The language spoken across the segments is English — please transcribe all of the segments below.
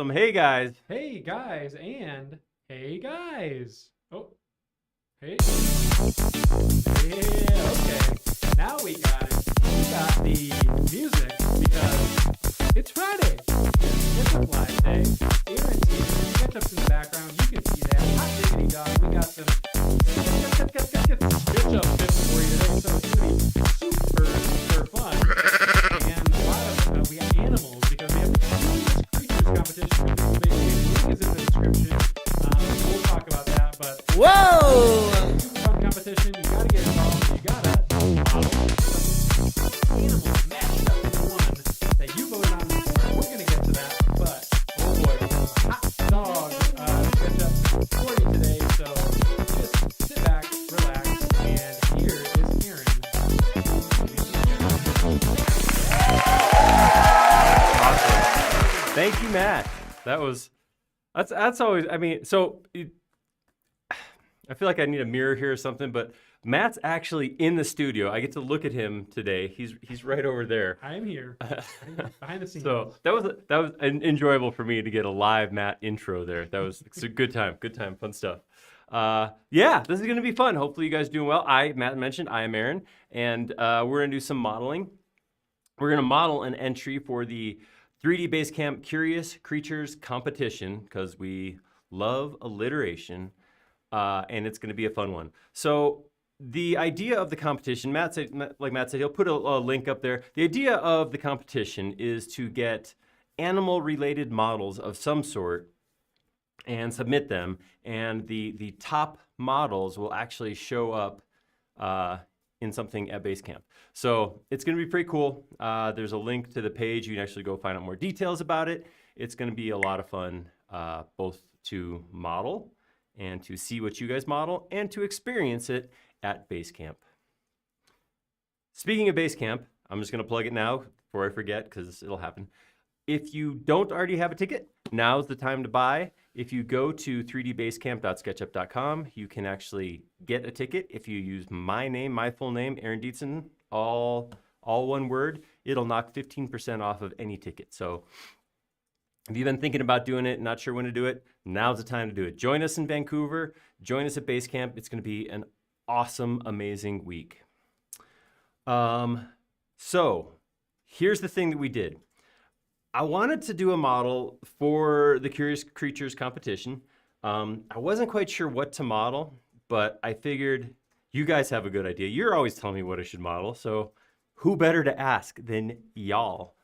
them, hey guys. Hey guys, and hey guys. Oh, hey. Yeah, okay. Now we got it. We got the music because it's Friday. It's SketchUp Live Day. Aaron team, SketchUp's in the background. You can see that. Hot diggity dog. We got some SketchUp tips for you today. So it's going to be super fun. And a lot of, we got animals because we have the creatures competition. The link is in the description. We'll talk about that. But Whoa! super fun competition. You got to get involved. You got to model some animals matched up into one that you voted on before. We're going to get to that. But, oh boy, hot dog SketchUp for you today. So just sit back, relax, and here is Aaron. Awesome. Thank you, Matt. That's always, I mean, I feel like I need a mirror here or something, but Matt's actually in the studio. I get to look at him today. He's right over there. I am here. Behind the scenes. So that was enjoyable for me to get a live Matt intro there. It's a good time, fun stuff. Yeah, this is gonna be fun. Hopefully you guys are doing well. Matt mentioned I am Aaron, and we're gonna do some modeling. We're gonna model an entry for the 3D Basecamp Curious Creatures competition because we love alliteration, and it's gonna be a fun one. So the idea of the competition, like Matt said, he'll put a link up there. The idea of the competition is to get animal-related models of some sort and submit them, and the top models will actually show up in something at Basecamp. So it's going to be pretty cool. There's a link to the page. You can actually go find out more details about it. It's going to be a lot of fun, both to model and to see what you guys model and to experience it at Basecamp. Speaking of Basecamp, I'm just going to plug it now before I forget because it'll happen. If you don't already have a ticket, now's the time to buy. If you go to 3dbasecamp.sketchup.com, you can actually get a ticket. If you use my name, my full name, Aaron Dietzen, all one word, it'll knock 15% off of any ticket. So if you've been thinking about doing it, not sure when to do it, now's the time to do it. Join us in Vancouver. Join us at Basecamp. It's going to be an awesome, amazing week. So here's the thing that we did. I wanted to do a model for the Curious Creatures competition. I wasn't quite sure what to model, but I figured you guys have a good idea. You're always telling me what I should model, so who better to ask than y'all?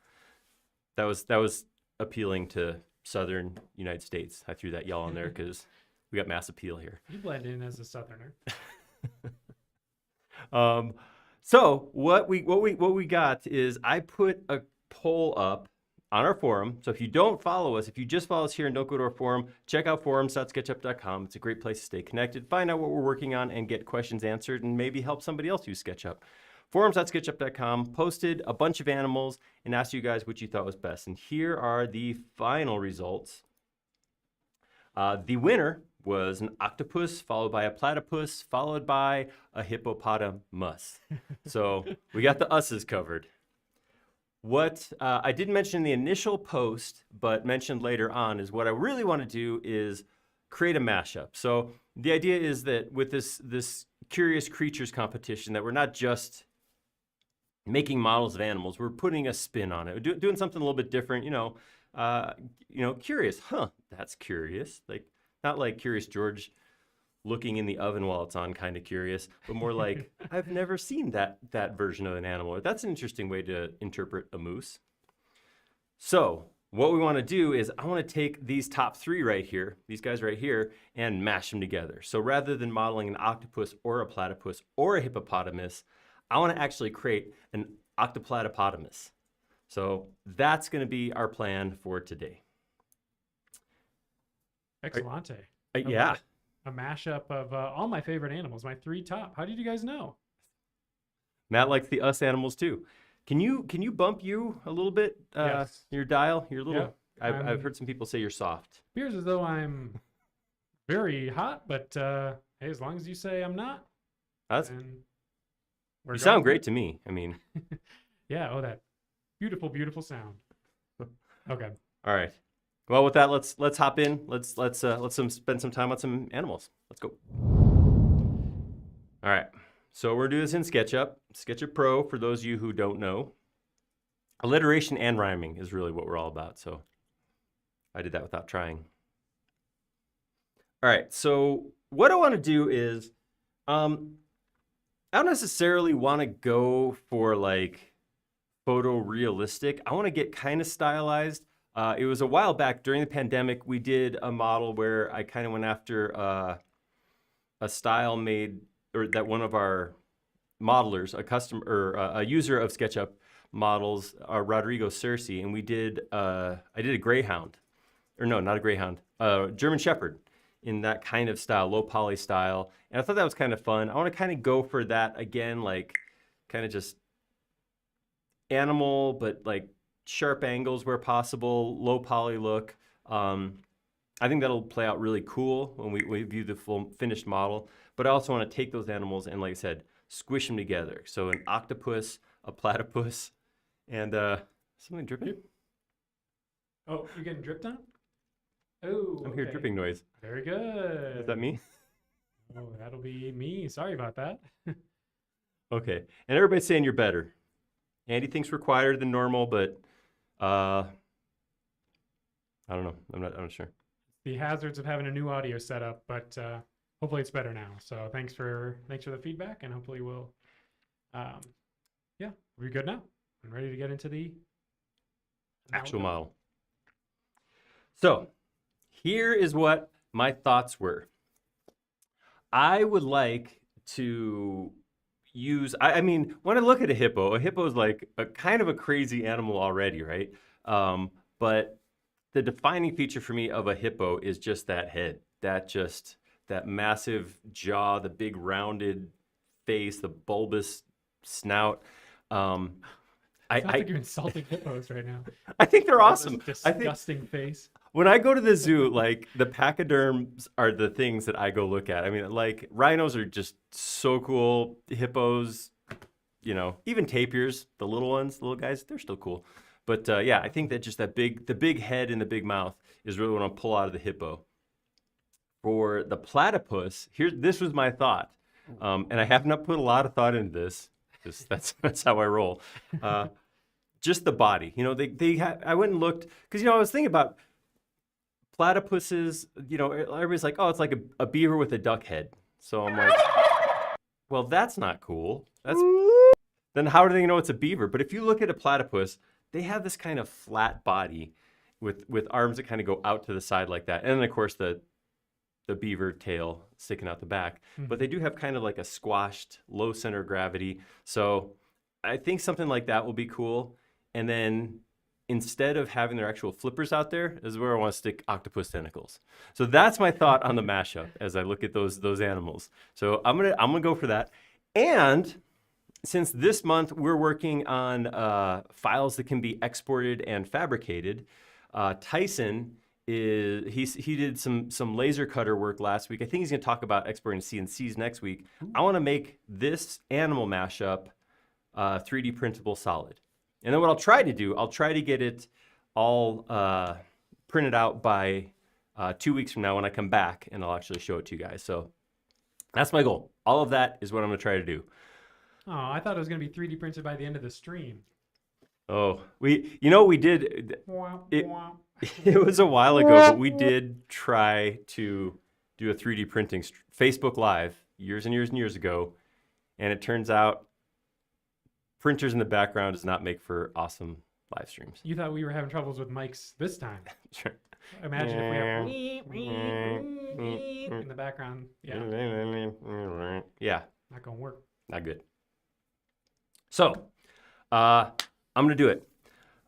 That was appealing to Southern United States. I threw that y'all in there because we got mass appeal here. You blend in as a Southerner. So what we got is I put a poll up on our forum. So if you don't follow us, if you just follow us here and don't go to our forum, check out forums.sketchup.com. It's a great place to stay connected, find out what we're working on, and get questions answered, and maybe help somebody else use SketchUp. Forums.sketchup.com posted a bunch of animals and asked you guys what you thought was best. And here are the final results. The winner was an octopus, followed by a platypus, followed by a hippopotamus. So we got the us's covered. What I didn't mention in the initial post, but mentioned later on, is what I really want to do is create a mashup. So the idea is that with this Curious Creatures competition, that we're not just making models of animals, we're putting a spin on it, doing something a little bit different. Curious, that's curious. Like not like Curious George looking in the oven while it's on, kind of curious, but more like, I've never seen that version of an animal. That's an interesting way to interpret a moose. So what we want to do is I want to take these top three right here, these guys right here, and mash them together. So rather than modeling an octopus or a platypus or a hippopotamus, I want to actually create an octoplatypotamus. So that's going to be our plan for today. Excellente. Yeah. A mashup of all my favorite animals, my three top. How did you guys know? Matt likes the us animals too. Can you bump you a little bit? Yes. Your dial? You're a little. Yep. I've heard some people say you're soft. Appears as though I'm very hot, but hey, as long as you say I'm not, You sound great to me. I mean. Yeah. Oh, that beautiful, beautiful sound. Okay. All right. Well, with that, let's hop in. Let's spend some time on some animals. Let's go. All right. So we're doing this in SketchUp. SketchUp Pro, for those of you who don't know. Alliteration and rhyming is really what we're all about. So I did that without trying. All right. So what I want to do is, I don't necessarily want to go for like photorealistic. I want to get kind of stylized. It was a while back during the pandemic, we did a model where I kind of went after a style made, or that one of our modelers, a user of SketchUp models, Rodrigo Cersei, and we did, I did a greyhound, or no, not a greyhound, German Shepherd in that kind of style, low poly style. And I thought that was kind of fun. I want to kind of go for that again, like kind of just animal, but like sharp angles where possible, low poly look. I think that'll play out really cool when we view the full finished model. But I also want to take those animals and, like I said, squish them together. So an octopus, a platypus, and something dripping. Oh, you're getting dripped on? Oh, I'm hearing dripping noise. Very good. Is that me? Oh, that'll be me. Sorry about that. Okay. And everybody's saying you're better. Andy thinks we're quieter than normal, but I don't know. I'm not sure. The hazards of having a new audio setup, but hopefully it's better now. So thanks for the feedback, and hopefully we'll we're good now. I'm ready to get into the actual model. So here is what my thoughts were. I would like to use, I mean, when I look at a hippo is like a kind of a crazy animal already, right? But the defining feature for me of a hippo is just that head, that massive jaw, the big rounded face, the bulbous snout. Sounds like you're insulting hippos right now. I think they're awesome. Disgusting face. When I go to the zoo, like the pachyderms are the things that I go look at. I mean, like rhinos are just so cool. Hippos, you know, even tapirs, the little ones, the little guys, they're still cool. But yeah, I think that just the big head and the big mouth is really what I'll pull out of the hippo. For the platypus, this was my thought, and I have not put a lot of thought into this. Just that's how I roll. Just the body, you know. I went and looked because I was thinking about platypuses. You know, everybody's like, oh, it's like a beaver with a duck head. So I'm like, well, that's not cool. Then how do they know it's a beaver? But if you look at a platypus, they have this kind of flat body with arms that kind of go out to the side like that, and then of course the beaver tail sticking out the back. Mm-hmm. But they do have kind of like a squashed, low center of gravity. So I think something like that will be cool. And then instead of having their actual flippers out there, is where I want to stick octopus tentacles. So that's my thought on the mashup as I look at those animals. So I'm gonna go for that. And since this month we're working on files that can be exported and fabricated, Tyson he did some laser cutter work last week. I think he's going to talk about exporting CNCs next week. I want to make this animal mashup 3D printable solid. And then what I'll try to do, I'll try to get it all printed out by 2 weeks from now when I come back, and I'll actually show it to you guys. So that's my goal. All of that is what I'm going to try to do. Oh, I thought it was going to be 3D printed by the end of the stream. Oh, we did. It was a while ago, but we did try to do a 3D printing Facebook Live years and years and years ago, and it turns out printers in the background does not make for awesome live streams. You thought we were having troubles with mics this time. Sure. Imagine if we have in the background. Yeah. Yeah. Not gonna work. Not good. So, I'm gonna do it.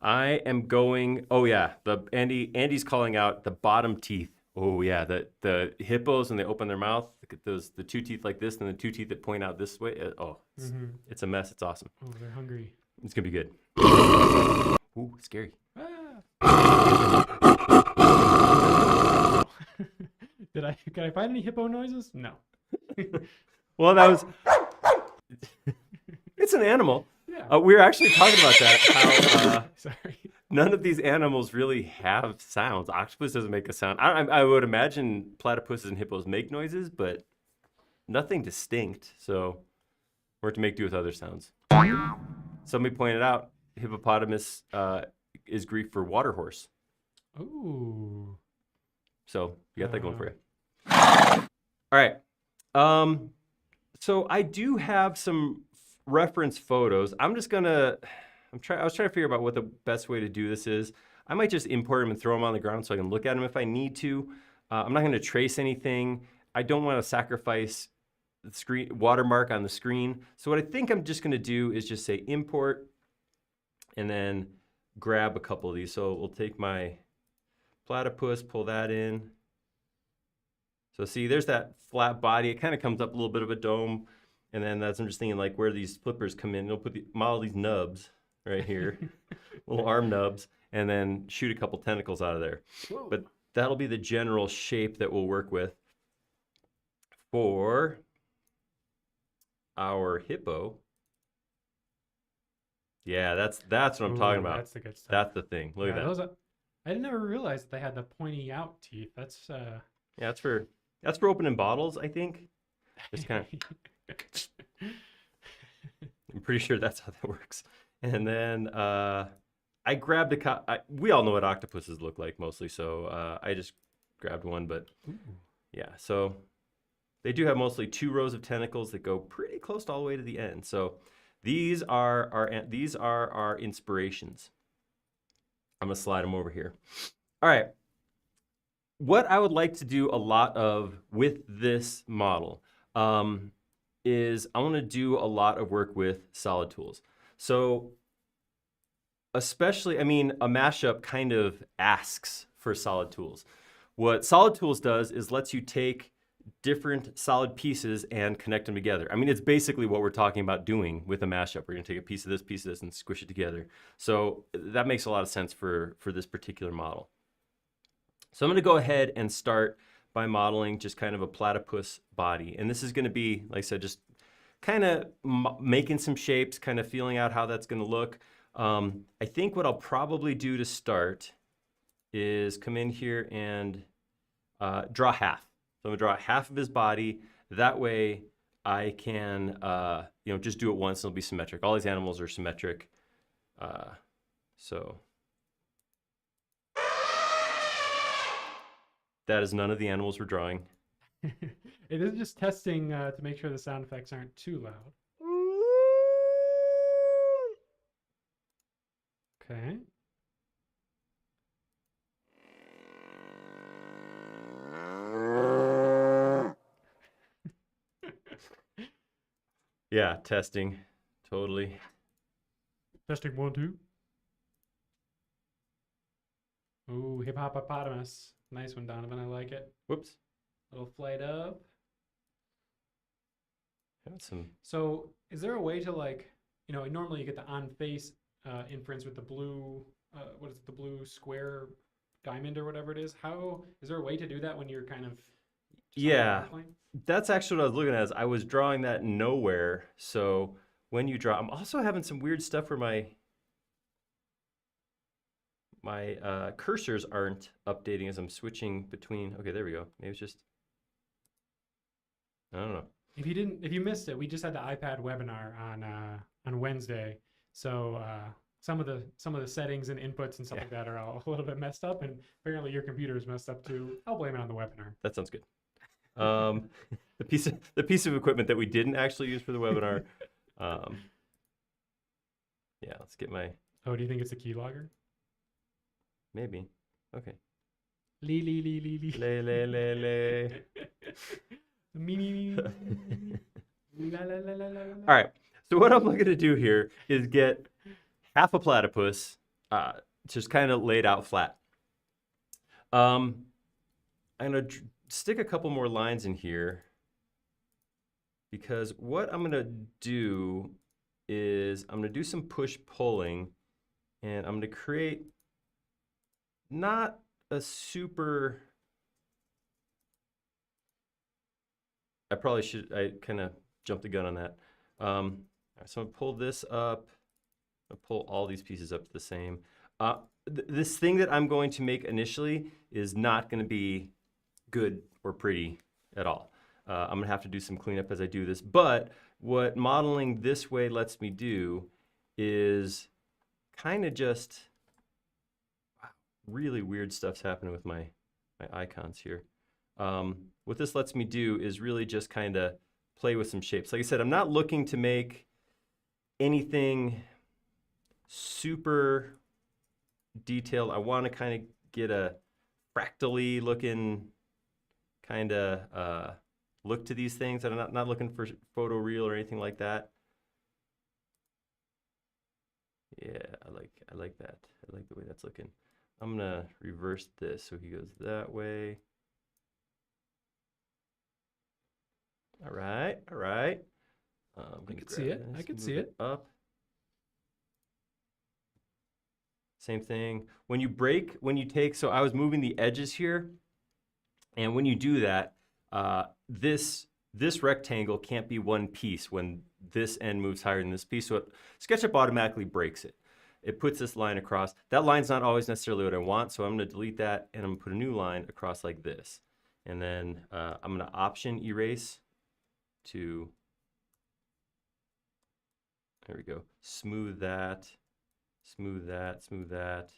I am going. Oh yeah, Andy's calling out the bottom teeth. Oh yeah, the hippos when they open their mouth, look at the two teeth like this, and the two teeth that point out this way. It's a mess. It's awesome. Oh, they're hungry. It's gonna be good. Ooh, scary. Can I find any hippo noises? No. Well, that was. It's an animal. Yeah. We were actually talking about that. How, Sorry. none of these animals really have sounds. Octopus doesn't make a sound. I would imagine platypuses and hippos make noises, but nothing distinct. So we're to make do with other sounds. Somebody pointed out hippopotamus is Greek for water horse. Ooh. So you got that going for you. All right. So I do have some reference photos. I was trying to figure out what the best way to do this is. I might just import them and throw them on the ground so I can look at them if I need to. I'm not going to trace anything. I don't want to sacrifice the screen watermark on the screen. So what I think I'm just going to do is just say import and then grab a couple of these. So we'll take my platypus, pull that in. So see, there's that flat body. It kind of comes up a little bit of a dome. And then I'm just thinking like where these flippers come in. It'll model these nubs right here, little arm nubs, and then shoot a couple tentacles out of there. Whoa. But that'll be the general shape that we'll work with for our hippo. Yeah, that's what I'm talking about. That's the good stuff. That's the thing. Look at that. I never realized that they had the pointy out teeth. That's yeah, that's for opening bottles, I think. Just kind of I'm pretty sure that's how that works. And then I grabbed we all know what octopuses look like mostly, so I just grabbed one, but yeah, so they do have mostly 2 rows of tentacles that go pretty close all the way to the end. So these are our inspirations. I'm gonna slide them over here. All right. What I would like to do a lot of with this model is I want to do a lot of work with solid tools. So especially, I mean, a mashup kind of asks for solid tools. What solid tools does is lets you take different solid pieces and connect them together. I mean, it's basically what we're talking about doing with a mashup. We're going to take a piece of this, and squish it together. So that makes a lot of sense for this particular model. So I'm going to go ahead and start by modeling just kind of a platypus body. And this is going to be, like I said, just kind of making some shapes, kind of feeling out how that's going to look. I think what I'll probably do to start is come in here and draw half. So I'm going to draw half of his body. That way I can just do it once and it'll be symmetric. All these animals are symmetric. So that is none of the animals we're drawing. It is just testing to make sure the sound effects aren't too loud. Okay. Yeah, testing. Totally. Testing 1, 2. Ooh, hippopotamus. Nice one, Donovan. I like it. Whoops. Little flight up. Some. So, is there a way to normally you get the on face inference with the blue, what is it, the blue square diamond or whatever it is? Is there a way to do that when you're kind of Yeah, that's actually what I was looking at. Is I was drawing that nowhere. So when you draw, I'm also having some weird stuff where my cursors aren't updating as I'm switching between. Okay, there we go. Maybe it's just, I don't know. If you missed it, we just had the iPad webinar on Wednesday. So some of the settings and inputs and stuff like that are all a little bit messed up, and apparently your computer is messed up too. I'll blame it on the webinar. That sounds good. The piece of equipment that we didn't actually use for the webinar. Yeah, let's get my. Oh, do you think it's a keylogger? Maybe. Okay. Lee. Le. Me. La. All right. So what I'm looking to do here is get half a platypus, just kind of laid out flat. I'm gonna stick a couple more lines in here because what I'm gonna do is I'm gonna do some push pulling, and I'm gonna create not a super. I kind of jumped the gun on that. So I'm gonna pull this up. I'll pull all these pieces up to the same. This thing that I'm going to make initially is not going to be good or pretty at all. I'm going to have to do some cleanup as I do this. But what modeling this way lets me do is kind of just, wow, really weird stuff's happening with my icons here. What this lets me do is really just kind of play with some shapes. Like I said, I'm not looking to make anything super detailed. I want to kind of get a fractally looking kind of look to these things. I'm not looking for photoreal or anything like that. Yeah, I like that. I like the way that's looking. I'm gonna reverse this so he goes that way. All right, all right. I can see it. I can see it. Up. Same thing. When you break, when you take, so I was moving the edges here, and when you do that, this rectangle can't be one piece when this end moves higher than this piece, so SketchUp automatically breaks it. It puts this line across. That line's not always necessarily what I want, so I'm going to delete that, and I'm going to put a new line across like this. And then I'm going to Option Erase to, there we go, smooth that, smooth that, smooth that.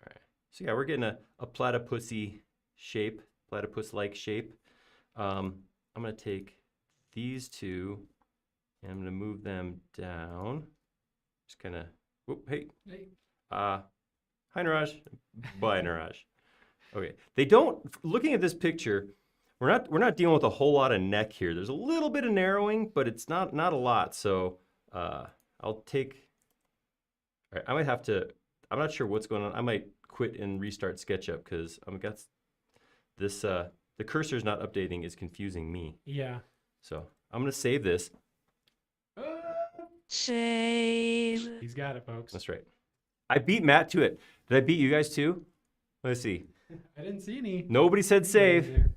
All right, so yeah, we're getting a platypusy shape, platypus-like shape. I'm going to take these two, and I'm going to move them down. Just kind of, whoop, hey. Hey. Hi, Niraj. Bye, Niraj. Okay, they don't, looking at this picture, we're not dealing with a whole lot of neck here. There's a little bit of narrowing, but it's not a lot. So I'll take, all right, I might have to, I'm not sure what's going on. I might quit and restart SketchUp because I've got this, the cursor's not updating is confusing me. Yeah. So I'm going to save this. Save. He's got it, folks. That's right. I beat Matt to it. Did I beat you guys too? Let's see. I didn't see any. Nobody said save.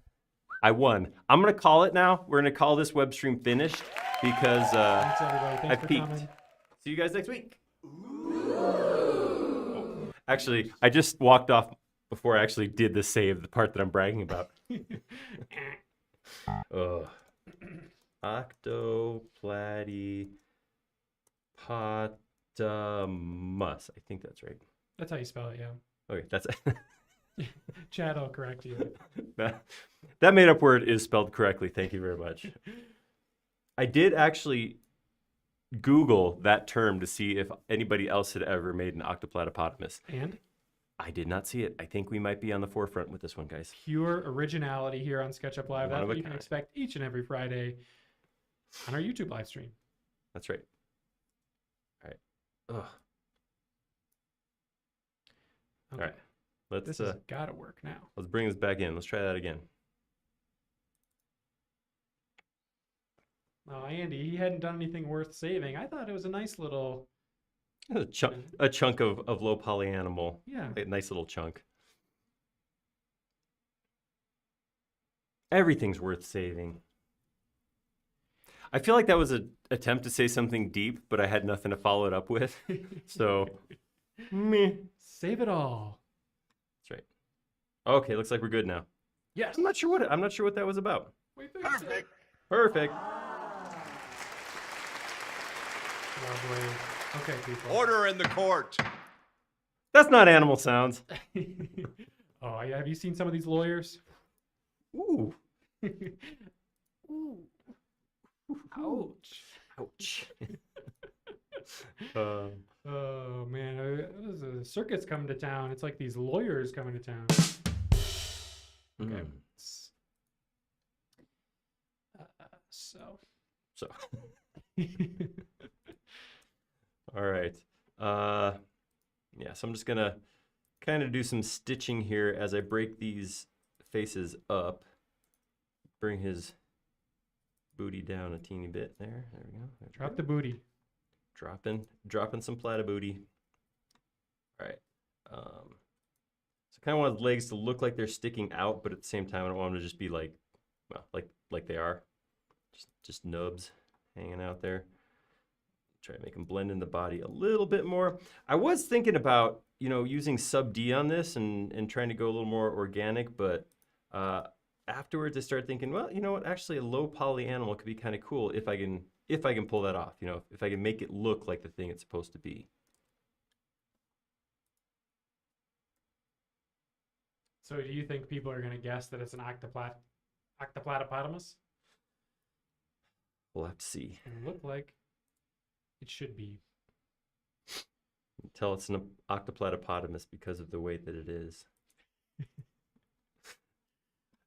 I won. I'm going to call it now. We're going to call this web stream finished because Thanks, everybody. Thanks I for peaked. coming. See you guys next week. Oh, actually, I just walked off before I actually did the save, the part that I'm bragging about. Octoplatypus. I think that's right. That's how you spell it, yeah. Okay, that's Chad, I'll correct you. that made up word is spelled correctly. Thank you very much. I did actually Google that term to see if anybody else had ever made an octoplatypotamus. And? I did not see it. I think we might be on the forefront with this one, guys. Pure originality here on SketchUp Live. That's what you can expect each and every Friday on our YouTube live stream. That's right. All right. Ugh. Okay. All right. This has got to work now. Let's bring this back in. Let's try that again. Oh, Andy, he hadn't done anything worth saving. I thought it was a nice little... A chunk of low poly animal. Yeah. A nice little chunk. Everything's worth saving. I feel like that was an attempt to say something deep, but I had nothing to follow it up with. So, meh. Save it all. That's right. Okay, looks like we're good now. Yes. I'm not sure what that was about. Perfect. Perfect. Lovely. Okay, people. Order in the court. That's not animal sounds. Oh, yeah. Have you seen some of these lawyers? Ooh. Ooh. Ouch. Ouch. Oh, man. There's a circus coming to town. It's like these lawyers coming to town. Okay. So. All right. Yeah, so I'm just going to kind of do some stitching here as I break these faces up. Bring his booty down a teeny bit there. There we go. Drop the booty. Dropping some platy-booty. All right. So kind of want the legs to look like they're sticking out, but at the same time, I don't want them to just be like, well, like they are. Just nubs hanging out there. try to make them blend in the body a little bit more. I was thinking about, you know, using sub D on this and trying to go a little more organic, but afterwards I started thinking, well, you know what, actually a low poly animal could be kind of cool if I can pull that off, you know, if I can make it look like the thing it's supposed to be. So do you think people are going to guess that it's an octoplatypotamus? We'll have to see. It look like it should be. Tell it's an octoplatypotamus because of the way that it is.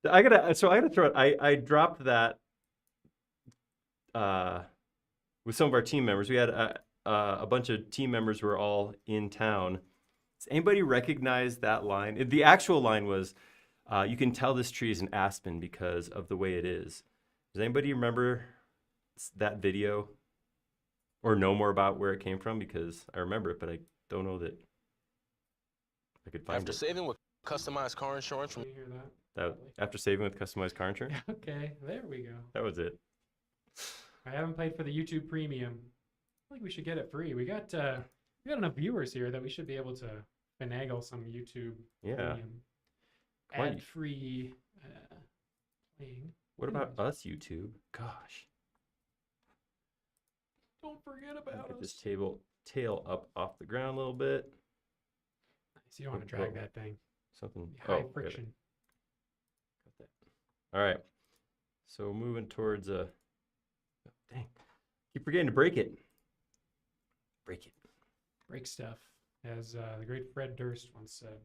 I gotta throw it. I dropped that with some of our team members. We had a bunch of team members who were all in town. Does anybody recognize that line? The actual line was, you can tell this tree is an aspen because of the way it is. Does anybody remember that video or know more about where it came from? Because I remember it, but I don't know that I could find After it. saving with customized car insurance from Did you hear that? After saving with customized car insurance? Okay, there we go. That was it. I haven't paid for the YouTube Premium. I think we should get it free. We got enough viewers here that we should be able to finagle some YouTube Premium. Come on, ad-free playing. What about us, YouTube? Gosh. Don't forget about Get us. this tail up off the ground a little bit. Nice. You don't want to drag that thing. Something. High got it. friction. Got that. All right. So moving towards oh, dang. Keep forgetting to break it. Break it. Break stuff, as the great Fred Durst once said.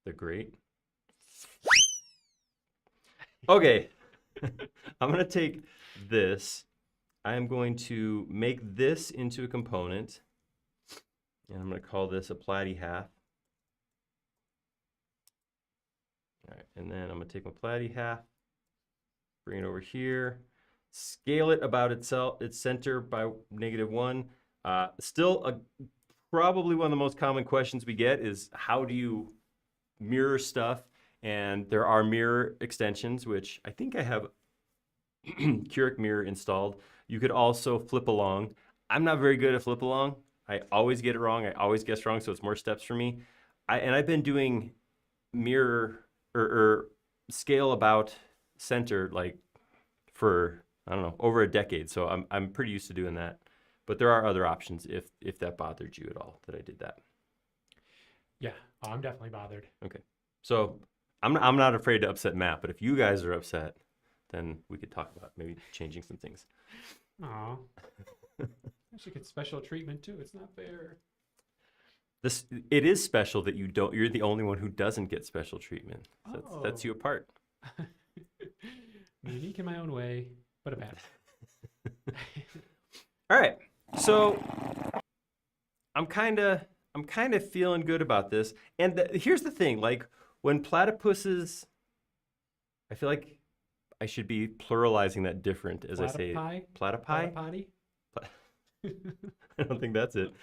The great. Okay. I'm going to take this. I am going to make this into a component. And I'm going to call this a platy half. All right, and then I'm going to take my platy half, bring it over here, scale it about its center by -1. Still, probably one of the most common questions we get is how do you mirror stuff? And there are mirror extensions, which I think I have Curic mirror installed. You could also flip along. I'm not very good at flip along. I always get it wrong. I always guess wrong, so it's more steps for me. I've been doing mirror or scale about center like for, I don't know, over a decade. So I'm pretty used to doing that. But there are other options if that bothered you at all that I did that. Yeah, I'm definitely bothered. Okay. So I'm not afraid to upset Matt, but if you guys are upset, then we could talk about maybe changing some things. Aw. I should get special treatment too. It's not fair. It is special that you're the only one who doesn't get special treatment. So Oh. that's you apart. Unique in my own way, but a bad. All right. So I'm kind of feeling good about this. And here's the thing, like when platypuses, I feel like I should be pluralizing that different as I say platypi. Platypody? I don't think that's it.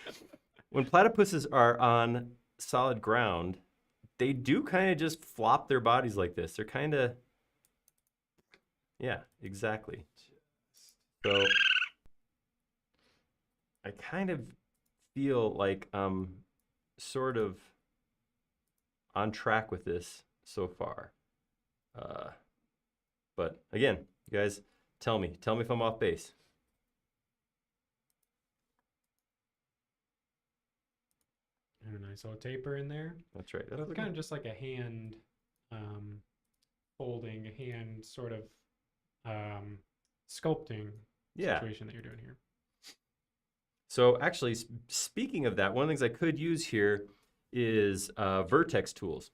When platypuses are on solid ground, they do kind of just flop their bodies like this. They're kind of, yeah, exactly. So I kind of feel like I'm sort of on track with this so far. But again, you guys, tell me if I'm off base. And a nice little taper in there. That's right. So it's kind of just like a hand folding, a hand sort of sculpting situation that you're doing here. So actually, speaking of that, one of the things I could use here is vertex tools.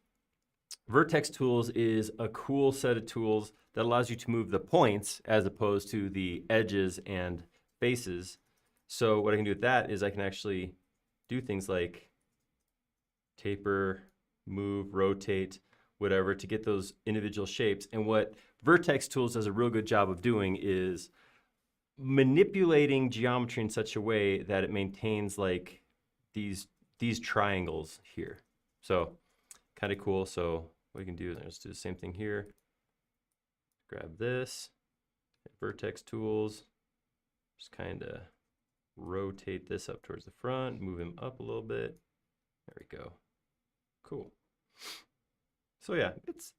Vertex tools is a cool set of tools that allows you to move the points as opposed to the edges and faces. So what I can do with that is I can actually do things like taper, move, rotate, whatever, to get those individual shapes. And what vertex tools does a real good job of doing is manipulating geometry in such a way that it maintains like these triangles here. So kind of cool. So what you can do is let's do the same thing here. Grab this, vertex tools, just kind of rotate this up towards the front, move him up a little bit. There we go. Cool. So yeah,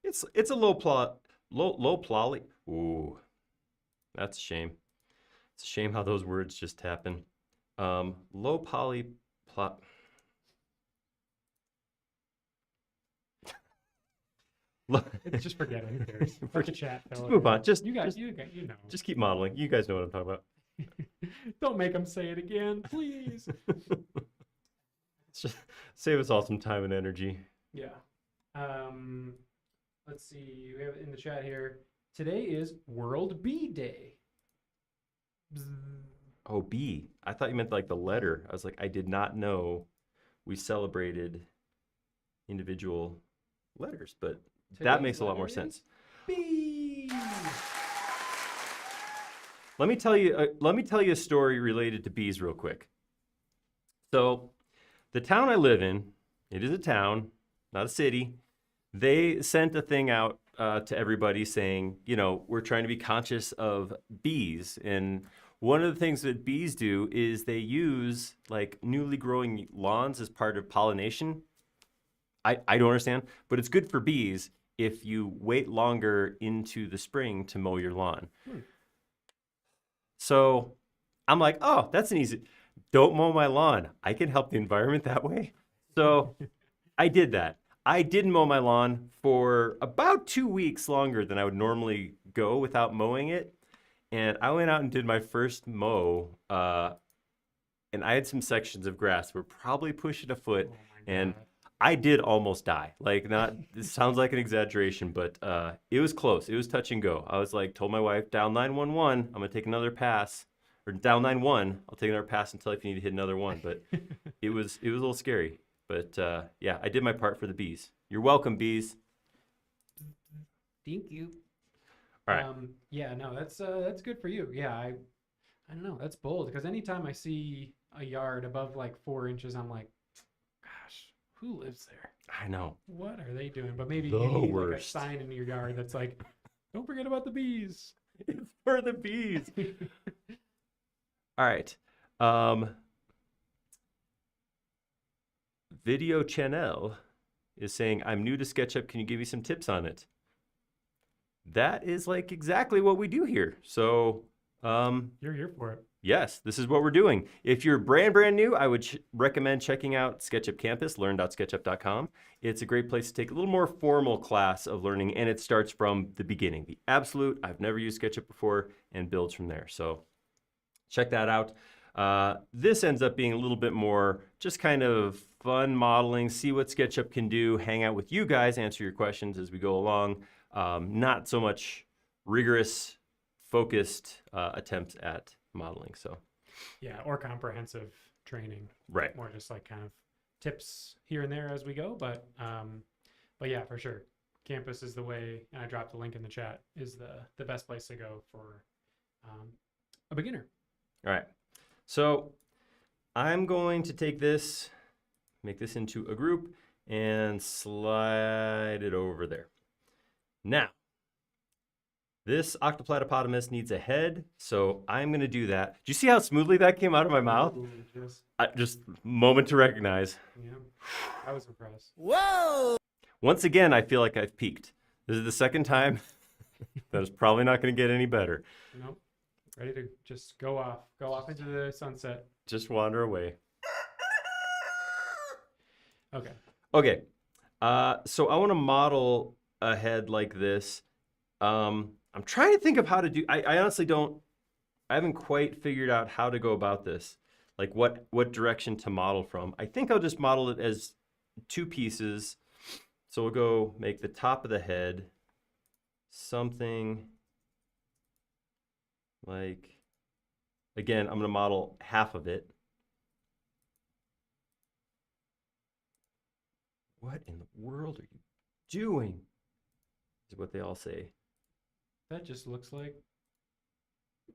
it's a low poly. Ooh, that's a shame. It's a shame how those words just happen. Low poly plot. Just forget it. Who cares? First chat. Just move on. Just you guys, just, you know. just keep modeling. You guys know what I'm talking about. Don't make them say it again, please. Just save us all some time and energy. Yeah. Let's see. We have in the chat here. Today is World Bee Day. Bzz. Oh, B. I thought you meant like the letter. I was like, I did not know we celebrated individual letters, but that makes a lot more sense. B. Let me tell you a story related to bees real quick. So, the town I live in, it is a town, not a city. They sent a thing out to everybody saying, you know, we're trying to be conscious of bees. And one of the things that bees do is they use like newly growing lawns as part of pollination. I don't understand, but it's good for bees if you wait longer into the spring to mow your lawn. So I'm like, oh, that's an easy, don't mow my lawn. I can help the environment that way. So I did that. I didn't mow my lawn for about 2 weeks longer than I would normally go without mowing it. And I went out and did my first mow, and I had some sections of grass that were probably pushing a foot, and I did almost die. Like, not, this sounds like an exaggeration, but it was close. It was touch and go. I was like, told my wife, down 911, I'm gonna take another pass, or down 91, I'll take another pass until if you need to hit another one. But it was a little scary. But yeah, I did my part for the bees. You're welcome, bees. Thank you. All right. Yeah, no, that's good for you. Yeah, I don't know. That's bold because anytime I see a yard above like 4 inches, I'm like, gosh, who lives there? I know. What are they doing? But maybe The you need like a worst. sign in your yard that's like, don't forget about the bees. It's for the bees. All right. Video Channel is saying, I'm new to SketchUp. Can you give me some tips on it? That is like exactly what we do here. So, You're here for it. yes, this is what we're doing. If you're brand new, I would recommend checking out SketchUp Campus, learn.sketchup.com. It's a great place to take a little more formal class of learning, and it starts from the beginning. The absolute, I've never used SketchUp before, and builds from there. So check that out. This ends up being a little bit more just kind of fun modeling, see what SketchUp can do, hang out with you guys, answer your questions as we go along. Not so much rigorous, focused attempts at modeling. So, Yeah, or comprehensive training. right. More just like kind of tips here and there as we go. But yeah, for sure. Campus is the way, and I dropped the link in the chat, is the best place to go for a beginner. All right. So I'm going to take this, make this into a group, and slide it over there. Now, this octoplatypotamus needs a head, so I'm going to do that. Do you see how smoothly that came out of my mouth? Ooh, Just moment to recognize. yeah, I was impressed. Once again, I feel like I've peaked. This is the second time. That is probably not going to get any better. Nope. Ready to just go off into the sunset. Just wander away. Okay. Okay. So I want to model a head like this. I'm trying to think of how to do. I honestly don't. I haven't quite figured out how to go about this. Like what direction to model from. I think I'll just model it as 2 pieces. So we'll go make the top of the head something like. Again, I'm going to model half of it. What in the world are you doing? Is what they all say. That just looks like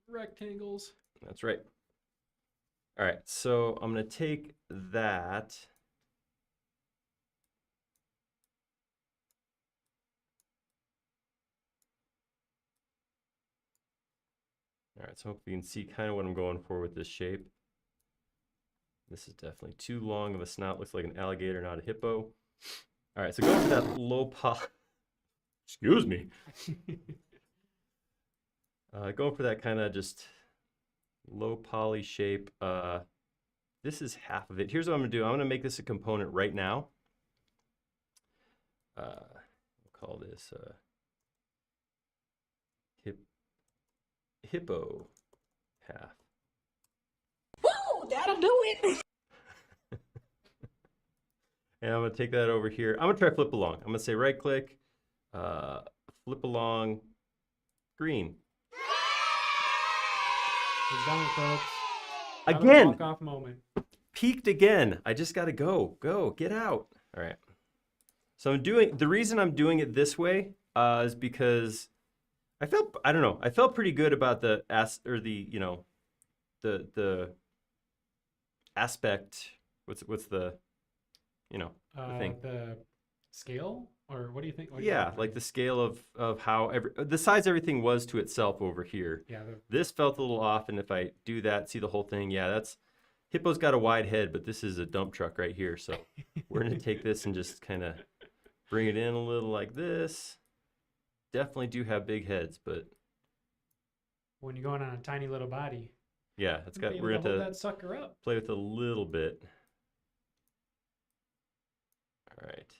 rectangles. That's right. All right, so I'm going to take that. All right, so hope you can see kind of what I'm going for with this shape. This is definitely too long of a snout. Looks like an alligator, not a hippo. All right, so going for that low poly. Excuse me. Going for that kind of just low poly shape. This is half of it. Here's what I'm gonna do. I'm gonna make this a component right now. We'll call this hippo half. Woo, that'll do it. And I'm gonna take that over here. I'm gonna try flip along. I'm gonna say right click, flip along, green. He's done it, folks. Again, Walk off moment. peaked again. I just gotta go, get out. All right. So the reason I'm doing it this way is because I don't know, I felt pretty good about the aspect. What's the the thing? The scale, or what do you think? What do you Yeah, think? like the scale of how the size everything was to itself over here. Yeah. This felt a little off, and if I do that, see the whole thing, yeah, that's Hippo's got a wide head, but this is a dump truck right here. So we're gonna take this and just kind of bring it in a little like this. Definitely do have big heads, but When you're going on a tiny little body, yeah, we're gonna we're hold gonna that sucker up. play with it a little bit. All right.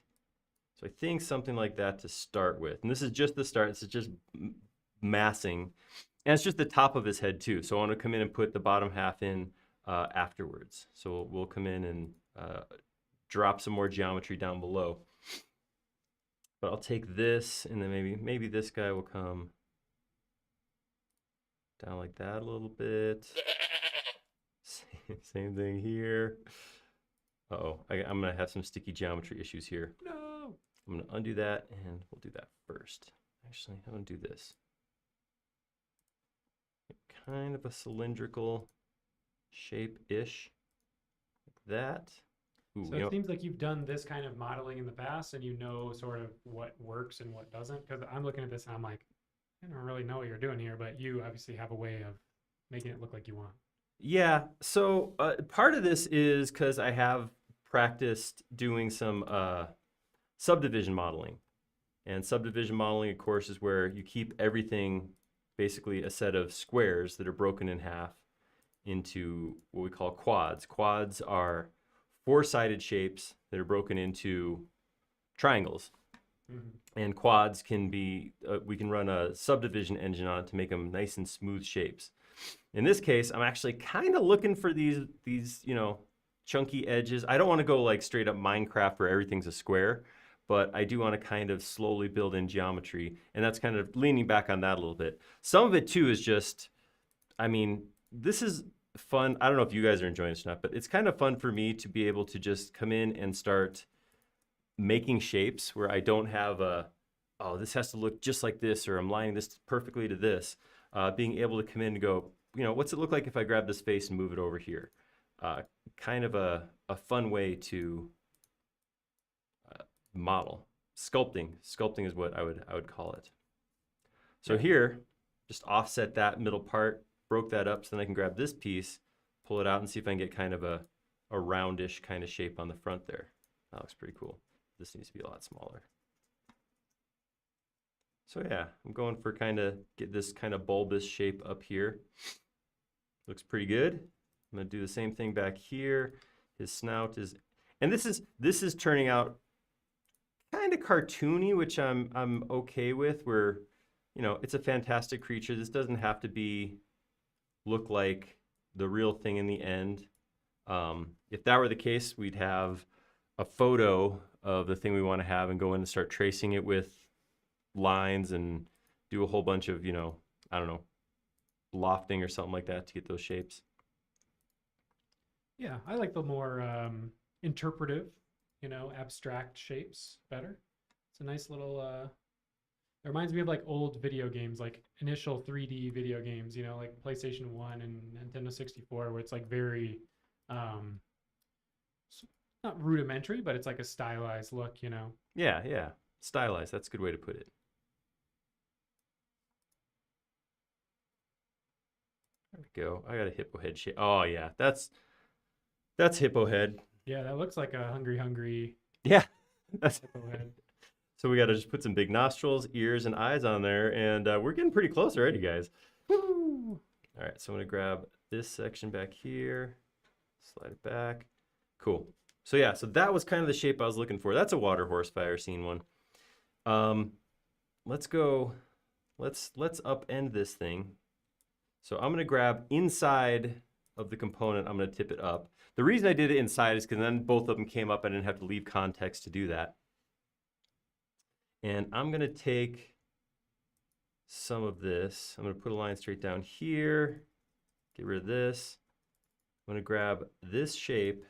So I think something like that to start with. And this is just the start. This is just massing. And it's just the top of his head too. So I want to come in and put the bottom half in afterwards. So we'll come in and drop some more geometry down below. But I'll take this, and then maybe this guy will come down like that a little bit. Same thing here. Uh-oh, I'm gonna have some sticky geometry issues here. No. I'm gonna undo that, and we'll do that first. Actually, I'm gonna do this. Kind of a cylindrical shape-ish, like that. Ooh, So it seems like you've done this kind of modeling in the past, and you know sort of what works and what doesn't. Because I'm looking at this and I'm like, I don't really know what you're doing here, but you obviously have a way of making it look like you want. Yeah, so part of this is because I have practiced doing some subdivision modeling. And subdivision modeling, of course, is where you keep everything basically a set of squares that are broken in half into what we call quads. Quads are four-sided shapes that are broken into triangles. Mm-hmm. And quads can be, we can run a subdivision engine on it to make them nice and smooth shapes. In this case, I'm actually kind of looking for these chunky edges. I don't want to go like straight up Minecraft where everything's a square, but I do want to kind of slowly build in geometry, and that's kind of leaning back on that a little bit. Some of it too is just, I mean, this is fun. I don't know if you guys are enjoying this or not, but it's kind of fun for me to be able to just come in and start making shapes where I don't have oh, this has to look just like this, or I'm lining this perfectly to this. Being able to come in and go, what's it look like if I grab this face and move it over here? Kind of a fun way to model. Sculpting is what I would call it. So here, just offset that middle part, broke that up, so then I can grab this piece, pull it out, and see if I can get kind of a roundish kind of shape on the front there. That looks pretty cool. This needs to be a lot smaller. So yeah, I'm going for get this kind of bulbous shape up here. Looks pretty good. I'm gonna do the same thing back here. His snout is, and this is turning out kind of cartoony, which I'm okay with. Where, it's a fantastic creature. This doesn't have to look like the real thing in the end. If that were the case, we'd have a photo of the thing we want to have and go in and start tracing it with lines and do a whole bunch of, I don't know, lofting or something like that to get those shapes. Yeah, I like the more interpretive, abstract shapes better. It's a nice little, it reminds me of like old video games, like initial 3D video games, like PlayStation 1 and Nintendo 64, where it's like very, not rudimentary, but it's like a stylized look, Yeah, stylized. That's a good way to put it. There we go. I got a hippo head shape. Oh yeah, that's That's hippo head. Yeah, that looks like a hungry Yeah. That's hippo head. so we got to just put some big nostrils, ears, and eyes on there, and we're getting pretty close already, guys. Woo! All right, so I'm gonna grab this section back here, slide it back. Cool. So yeah, so that was kind of the shape I was looking for. That's a water horse if I ever seen one. Let's go. Let's upend this thing. So I'm gonna grab inside of the component. I'm gonna tip it up. The reason I did it inside is because then both of them came up. I didn't have to leave context to do that. And I'm gonna take some of this. I'm gonna put a line straight down here, get rid of this. I'm gonna grab this shape,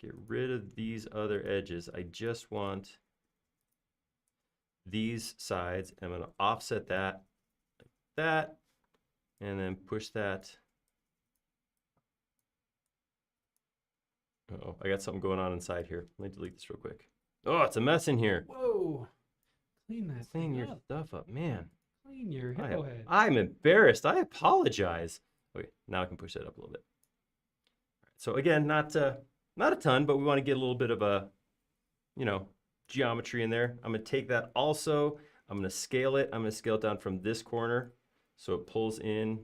get rid of these other edges. I just want these sides. I'm gonna offset that like that, and then push that. Uh-oh, I got something going on inside here. Let me delete this real quick. Oh, it's a mess in here. Whoa. Clean that Clean thing your up. stuff up, man. Clean your hippo head. I'm embarrassed. I apologize. Okay, now I can push that up a little bit. So again, not a ton, but we want to get a little bit of a, geometry in there. I'm going to take that also. I'm going to scale it. I'm going to scale it down from this corner so it pulls in.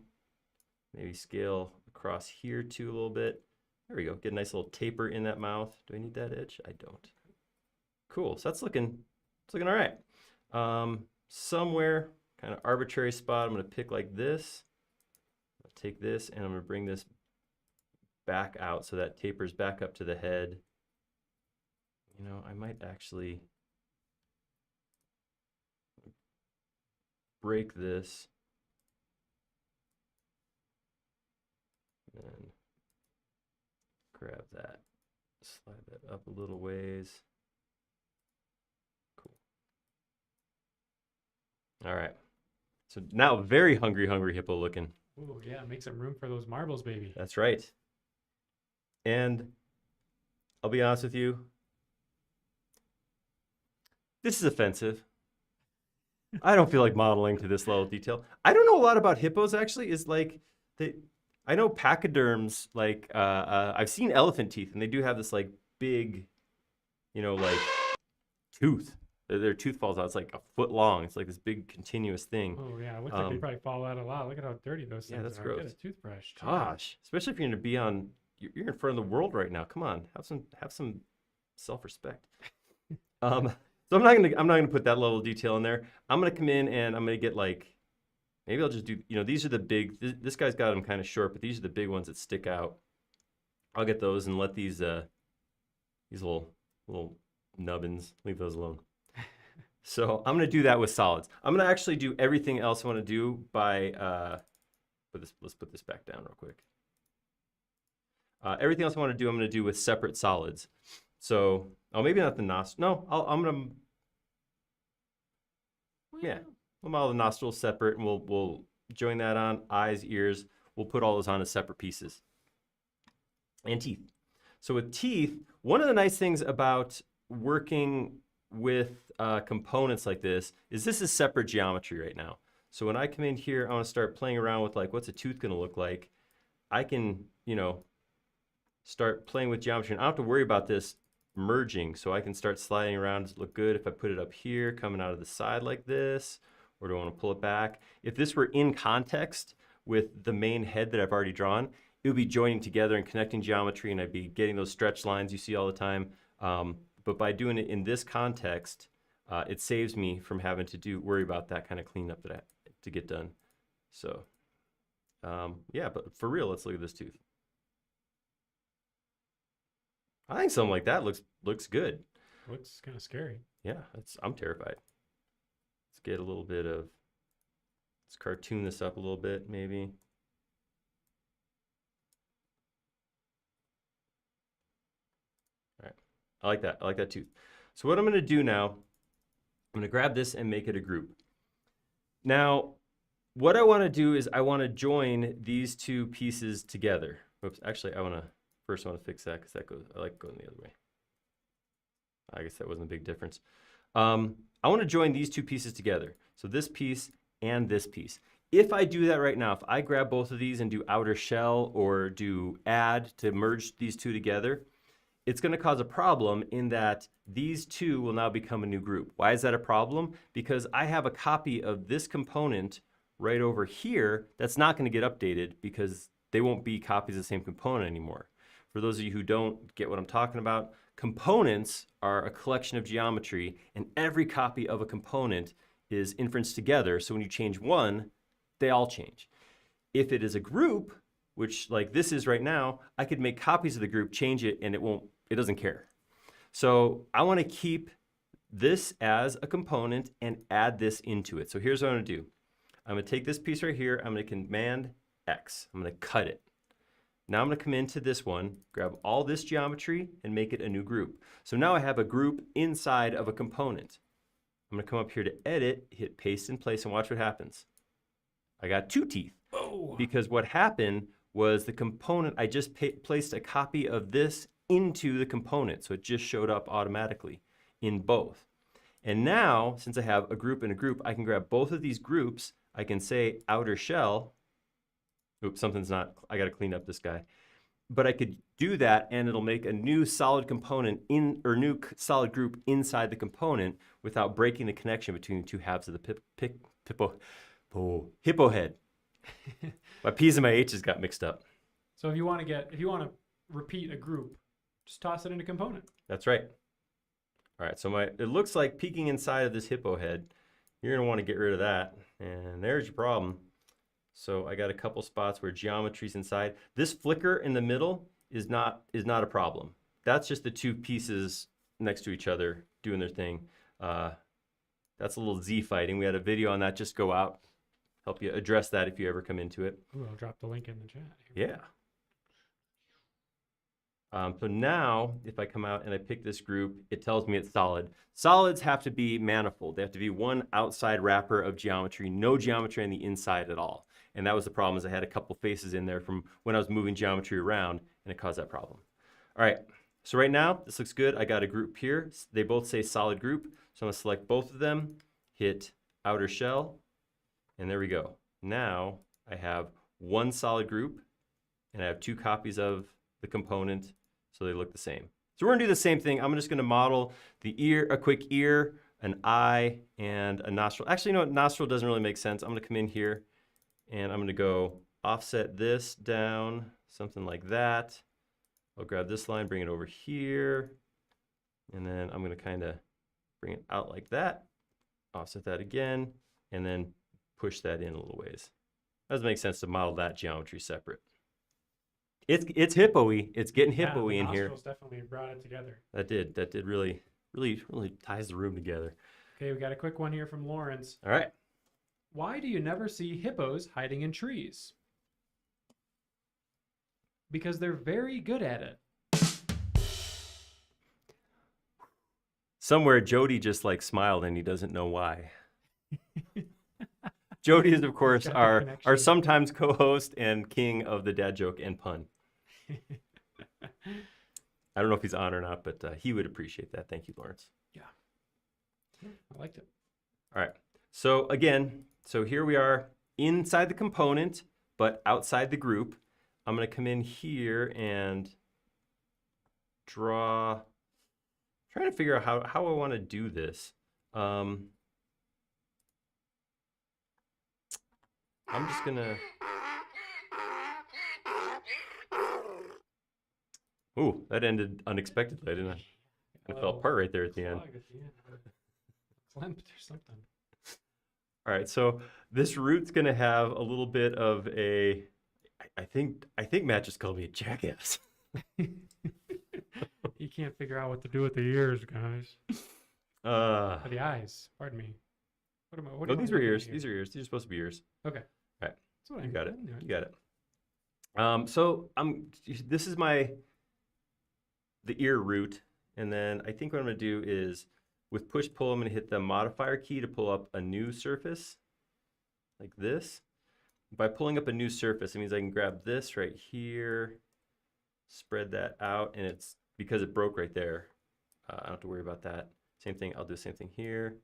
Maybe scale across here too a little bit. There we go. Get a nice little taper in that mouth. Do I need that edge? I don't. Cool. So that's looking all right. Somewhere, kind of arbitrary spot, I'm going to pick like this. I'll take this and I'm going to bring this back out so that tapers back up to the head. I might actually break this and grab that, slide that up a little ways. Cool. All right. So now very hungry hippo looking. Oh yeah, make some room for those marbles, baby. That's right. And I'll be honest with you, this is offensive. I don't feel like modeling to this level of detail. I don't know a lot about hippos actually. I know pachyderms, like I've seen elephant teeth, and they do have this like big, like tooth. Their tooth falls out. It's like a foot long. It's like this big continuous thing. Oh yeah, it looks like they probably fall out a lot. Look at how dirty those things that's are. gross. Get a toothbrush. Gosh, especially if you're gonna be on, you're in front of the world right now. Come on, have some self-respect. So I'm not gonna put that level of detail in there. I'm gonna come in and I'm gonna get like, maybe I'll just do, these are the big, this guy's got them kind of short, but these are the big ones that stick out. I'll get those and let these little nubbins, leave those alone. So I'm gonna do that with solids. I'm gonna actually do everything else I wanna do by, let's put this back down real quick. Everything else I wanna do, I'm gonna do with separate solids. So, maybe not the nostril. No, I'm gonna, yeah. We'll model the nostrils separate, and we'll join that on. Eyes, ears, we'll put all those on as separate pieces. And teeth. So with teeth, one of the nice things about working with components like this is separate geometry right now. So when I come in here, I want to start playing around with like, what's a tooth going to look like? I can, start playing with geometry, and I don't have to worry about this merging. So I can start sliding around. Does it look good if I put it up here, coming out of the side like this? Or do I want to pull it back? If this were in context with the main head that I've already drawn, it would be joining together and connecting geometry, and I'd be getting those stretch lines you see all the time. But by doing it in this context, it saves me from having to worry about that kind of cleanup to get done. So, yeah, but for real, let's look at this tooth. I think something like that looks good. Looks kind of scary. Yeah, I'm terrified. Let's get a little bit of, let's cartoon this up a little bit, maybe. All right, I like that tooth. So what I'm gonna do now, I'm gonna grab this and make it a group. Now, what I wanna do is I wanna join these two pieces together. Oops, actually first I wanna fix that because I like going the other way. I guess that wasn't a big difference. I want to join these two pieces together. So this piece and this piece. if I do that right now, if I grab both of these and do outer shell or do add to merge these two together, it's going to cause a problem in that these two will now become a new group. Why is that a problem? Because I have a copy of this component right over here that's not going to get updated because they won't be copies of the same component anymore. For those of you who don't get what I'm talking about, components are a collection of geometry, and every copy of a component is inferenced together. So when you change one, they all change. If it is a group, which like this is right now, I could make copies of the group, change it, and it doesn't care. So I want to keep this as a component and add this into it. So here's what I'm going to do. I'm going to take this piece right here. I'm going to Command X. I'm going to cut it. Now I'm going to come into this one, grab all this geometry, and make it a new group. So now I have a group inside of a component. I'm going to come up here to Edit, hit Paste in Place, and watch what happens. I got two teeth. Oh. Because what happened was the component, I just placed a copy of this into the component. So it just showed up automatically in both. And now, since I have a group and a group, I can grab both of these groups. I can say outer shell. Oops, something's not, I got to clean up this guy. But I could do that and it'll make a new solid component new solid group inside the component without breaking the connection between the two halves of the hippo head. My P's and my H's got mixed up. So if you want to repeat a group, just toss it in a component. That's right. All right, so it looks like peeking inside of this hippo head. You're gonna want to get rid of that, and there's your problem. So I got a couple spots where geometry's inside. This flicker in the middle is not a problem. That's just the two pieces next to each other doing their thing. That's a little Z fighting. We had a video on that. Just go out. Help you address that if you ever come into it. Ooh, I'll drop the link in the chat. Yeah. So now, if I come out and I pick this group, it tells me it's solid. Solids have to be manifold. They have to be one outside wrapper of geometry, no geometry on the inside at all. And that was the problem, is I had a couple faces in there from when I was moving geometry around, and it caused that problem. All right, so right now, this looks good. I got a group here. They both say solid group. So I'm gonna select both of them, hit outer shell, and there we go. Now I have one solid group, and I have two copies of the component, so they look the same. So we're gonna do the same thing. I'm just gonna model the ear, a quick ear, an eye, and a nostril. Actually, you know what? Nostril doesn't really make sense. I'm gonna come in here, and I'm gonna go offset this down, something like that. I'll grab this line, bring it over here, and then I'm gonna kind of bring it out like that, offset that again, and then push that in a little ways. Doesn't make sense to model that geometry separate. It's hippo-y. It's getting hippo-y in here. Definitely brought it together. That did really ties the room together. Okay, we got a quick one here from Lawrence. All right. Why do you never see hippos hiding in trees? Because they're very good at it. Somewhere Jody just like smiled and he doesn't know why. Jody is, of course, our sometimes co-host and king of the dad joke and pun. I don't know if he's on or not, but he would appreciate that. Thank you, Lawrence. Yeah. I liked it. All right. So again, so here we are inside the component, but outside the group. I'm going to come in here and draw. Trying to figure out how I want to do this. I'm just gonna. Ooh, that ended unexpectedly, didn't I? I fell apart right there at the end. Clamped or something. All right, so this root's gonna have a little bit of a. I think Matt just called me a jackass. You can't figure out what to do with the ears, guys. Or the eyes. Pardon me. What these are ears. These are ears. These are supposed to be ears. Okay. All right. That's You got it. You got it. So this is the ear root, and then I think what I'm gonna do is with push pull, I'm gonna hit the modifier key to pull up a new surface, like this. By pulling up a new surface, it means I can grab this right here, spread that out, and it's because it broke right there. I don't have to worry about that. Same thing. I'll do the same thing here.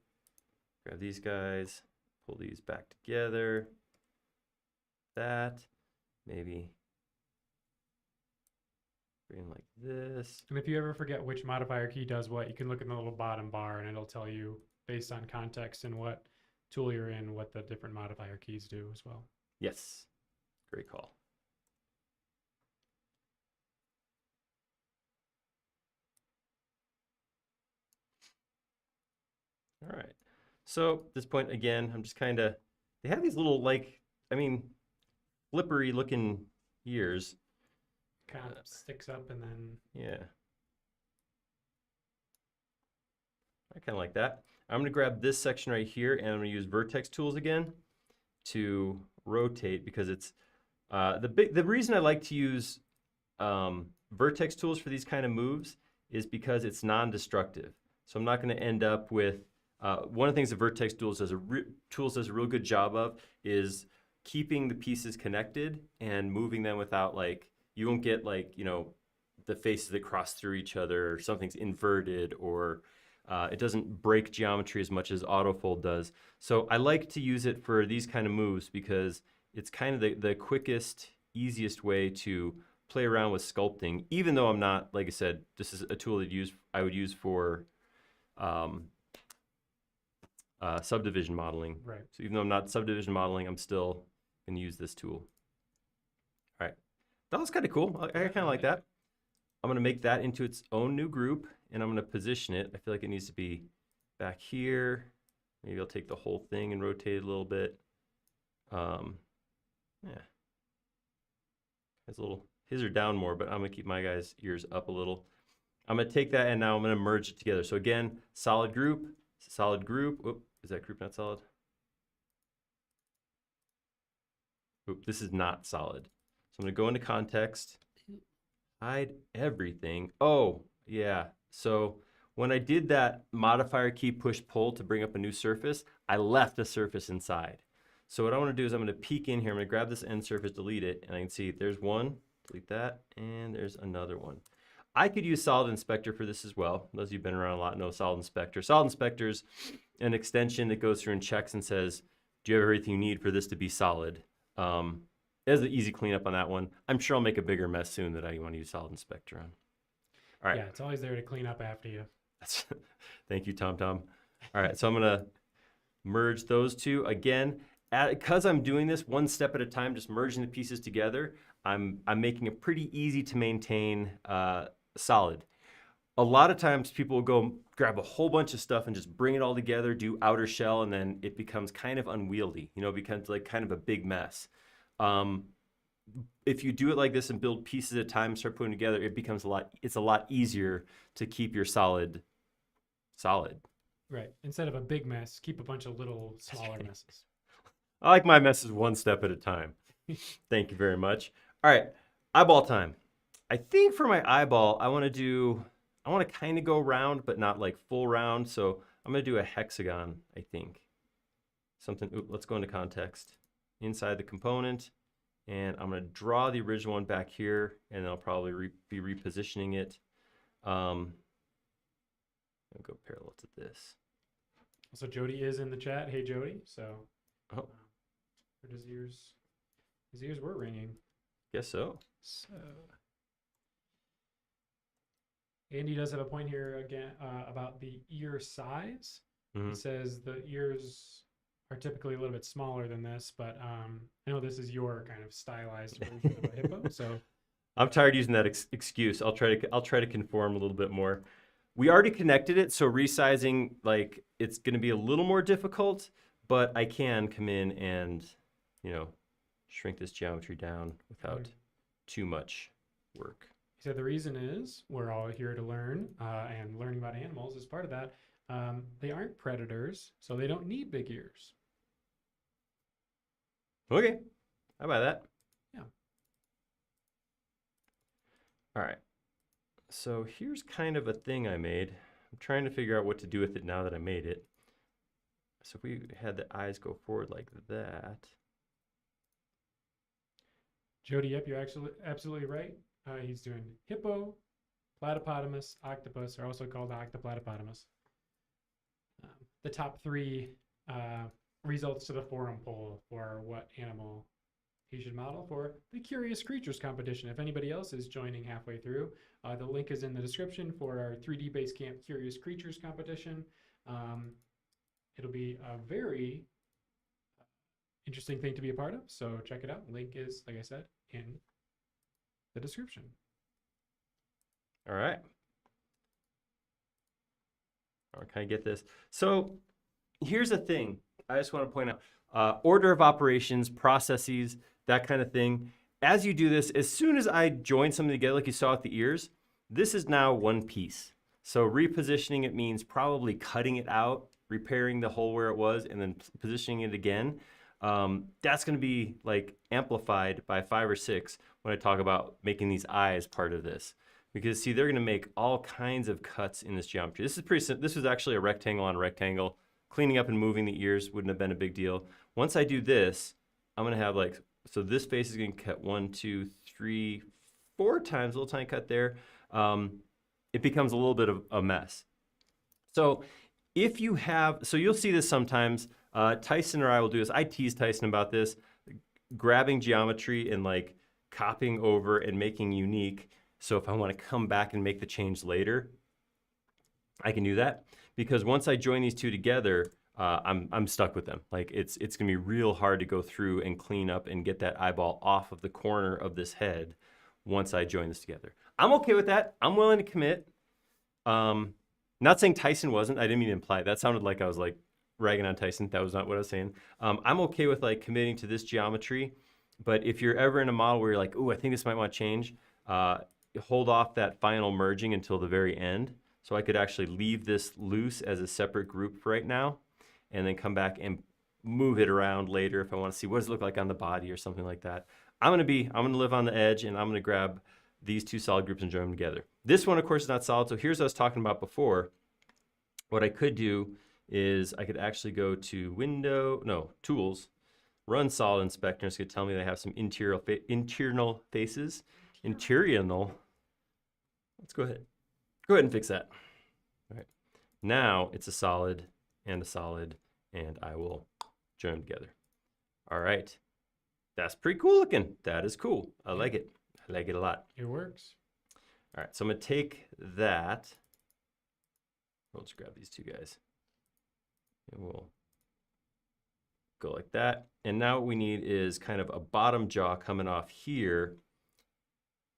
Grab these guys, pull these back together. that. Maybe bring like this. And if you ever forget which modifier key does what, you can look in the little bottom bar and it'll tell you based on context and what tool you're in, what the different modifier keys do as well. Yes, great call. All right. So at this point, again, I'm just kind of, they have these little like, I mean, flippery looking ears. Kind of sticks up and then. Yeah. I kind of like that. I'm going to grab this section right here and I'm going to use vertex tools again to rotate because it's, the reason I like to use vertex tools for these kind of moves is because it's non-destructive. So I'm not going to end up with, one of the things the vertex tools does a real good job of is keeping the pieces connected and moving them without like, you won't get like, you know, the faces that cross through each other or something's inverted or it doesn't break geometry as much as autofold does. So I like to use it for these kind of moves because it's kind of the quickest, easiest way to play around with sculpting, even though I'm not, like I said, this is a tool that I would use for subdivision modeling. Right. So even though I'm not subdivision modeling, I'm still going to use this tool. All right. That was kind of cool. I kind of like that. I'm going to make that into its own new group, and I'm going to position it. I feel like it needs to be back here. Maybe I'll take the whole thing and rotate it a little bit. Yeah. Has a little, his are down more, but I'm going to keep my guys' ears up a little. I'm going to take that, and now I'm going to merge it together. So again, solid group, solid group. Oop, is that group not solid? Oop, this is not solid. So I'm going to go into context. Hide everything. Oh, yeah. So when I did that modifier key push pull to bring up a new surface, I left a surface inside. So what I want to do is I'm going to peek in here. I'm going to grab this end surface, delete it, and I can see there's one, delete that, and there's another one. I could use Solid Inspector for this as well. Those of you who've been around a lot know Solid Inspector. Solid Inspector is an extension that goes through and checks and says, do you have everything you need for this to be solid? There's an easy cleanup on that one. I'm sure I'll make a bigger mess soon that I want to use Solid Inspector on. All right. Yeah, it's always there to clean up after you. Thank you, Tom. All right, so I'm going to merge those two. Again, because I'm doing this one step at a time, just merging the pieces together, I'm making it pretty easy to maintain solid. A lot of times people will go grab a whole bunch of stuff and just bring it all together, do outer shell, and then it becomes kind of unwieldy. You know, it becomes like kind of a big mess. If you do it like this and build pieces at a time, start putting together, it becomes it's a lot easier to keep your solid. Right. Instead of a big mess, keep a bunch of little smaller messes. I like my messes one step at a time. Thank you very much. All right, eyeball time. I think for my eyeball, I want to kind of go round, but not like full round. So I'm going to do a hexagon, I think. Let's go into context. Inside the component. And I'm going to draw the original one back here, and I'll probably be repositioning it. I'll go parallel to this. So Jody is in the chat. Hey, Jody. So his ears were ringing. Guess so. So Andy does have a point here again about the ear size. Mm-hmm. He says the ears are typically a little bit smaller than this, but I know this is your kind of stylized version of a hippo. So I'm tired of using that excuse. I'll try to conform a little bit more. We already connected it, so resizing, like, it's going to be a little more difficult, but I can come in and, you know, shrink this geometry down without too much work. He said the reason is we're all here to learn, and learning about animals is part of that. They aren't predators, so they don't need big ears. Okay, I buy that. Yeah. All right. So here's kind of a thing I made. I'm trying to figure out what to do with it now that I made it. So if we had the eyes go forward like that. Jody, yep, you're actually absolutely right. He's doing hippo, platypotamus, octopus are also called octoplatypotamus. The top three results to the forum poll for what animal he should model for the Curious Creatures competition. If anybody else is joining halfway through, the link is in the description for our 3D Base Camp Curious Creatures competition. It'll be a very interesting thing to be a part of, so check it out. Link is, like I said, in the description. All right. Can I get this? So here's the thing I just want to point out. Order of operations, processes, that kind of thing. As you do this, as soon as I join something together, like you saw with the ears, this is now one piece. So repositioning it means probably cutting it out, repairing the hole where it was, and then positioning it again. That's going to be like amplified by 5 or 6 when I talk about making these eyes part of this. Because see, they're going to make all kinds of cuts in this geometry. This is pretty simple. This was actually a rectangle on a rectangle. Cleaning up and moving the ears wouldn't have been a big deal. Once I do this, I'm going to have like, so this face is going to cut 1, 2, 3, 4 times, a little tiny cut there. It becomes a little bit of a mess. So if you have, so you'll see this sometimes. Tyson or I will do this. I tease Tyson about this, grabbing geometry and like copying over and making unique. So if I want to come back and make the change later, I can do that. Because once I join these two together, I'm stuck with them. Like it's gonna be real hard to go through and clean up and get that eyeball off of the corner of this head once I join this together. I'm okay with that. I'm willing to commit. Not saying Tyson wasn't. I didn't mean to imply. That sounded like I was like ragging on Tyson. That was not what I was saying. I'm okay with like committing to this geometry. But if you're ever in a model where you're like, ooh, I think this might want to change, hold off that final merging until the very end. So I could actually leave this loose as a separate group right now and then come back and move it around later if I want to see what does it look like on the body or something like that. I'm gonna live on the edge and I'm gonna grab these two solid groups and join them together. This one, of course, is not solid. So here's what I was talking about before. What I could do is I could actually go to Tools, run Solid Inspector. It's gonna tell me they have some internal faces. Interior. Let's go ahead and fix that. All right, now it's a solid, and I will join them together. All right, that's pretty cool looking. That is cool. I like it. I like it a lot. It works. All right, so I'm gonna take that. We'll just grab these two guys. And we'll go like that. And now what we need is kind of a bottom jaw coming off here,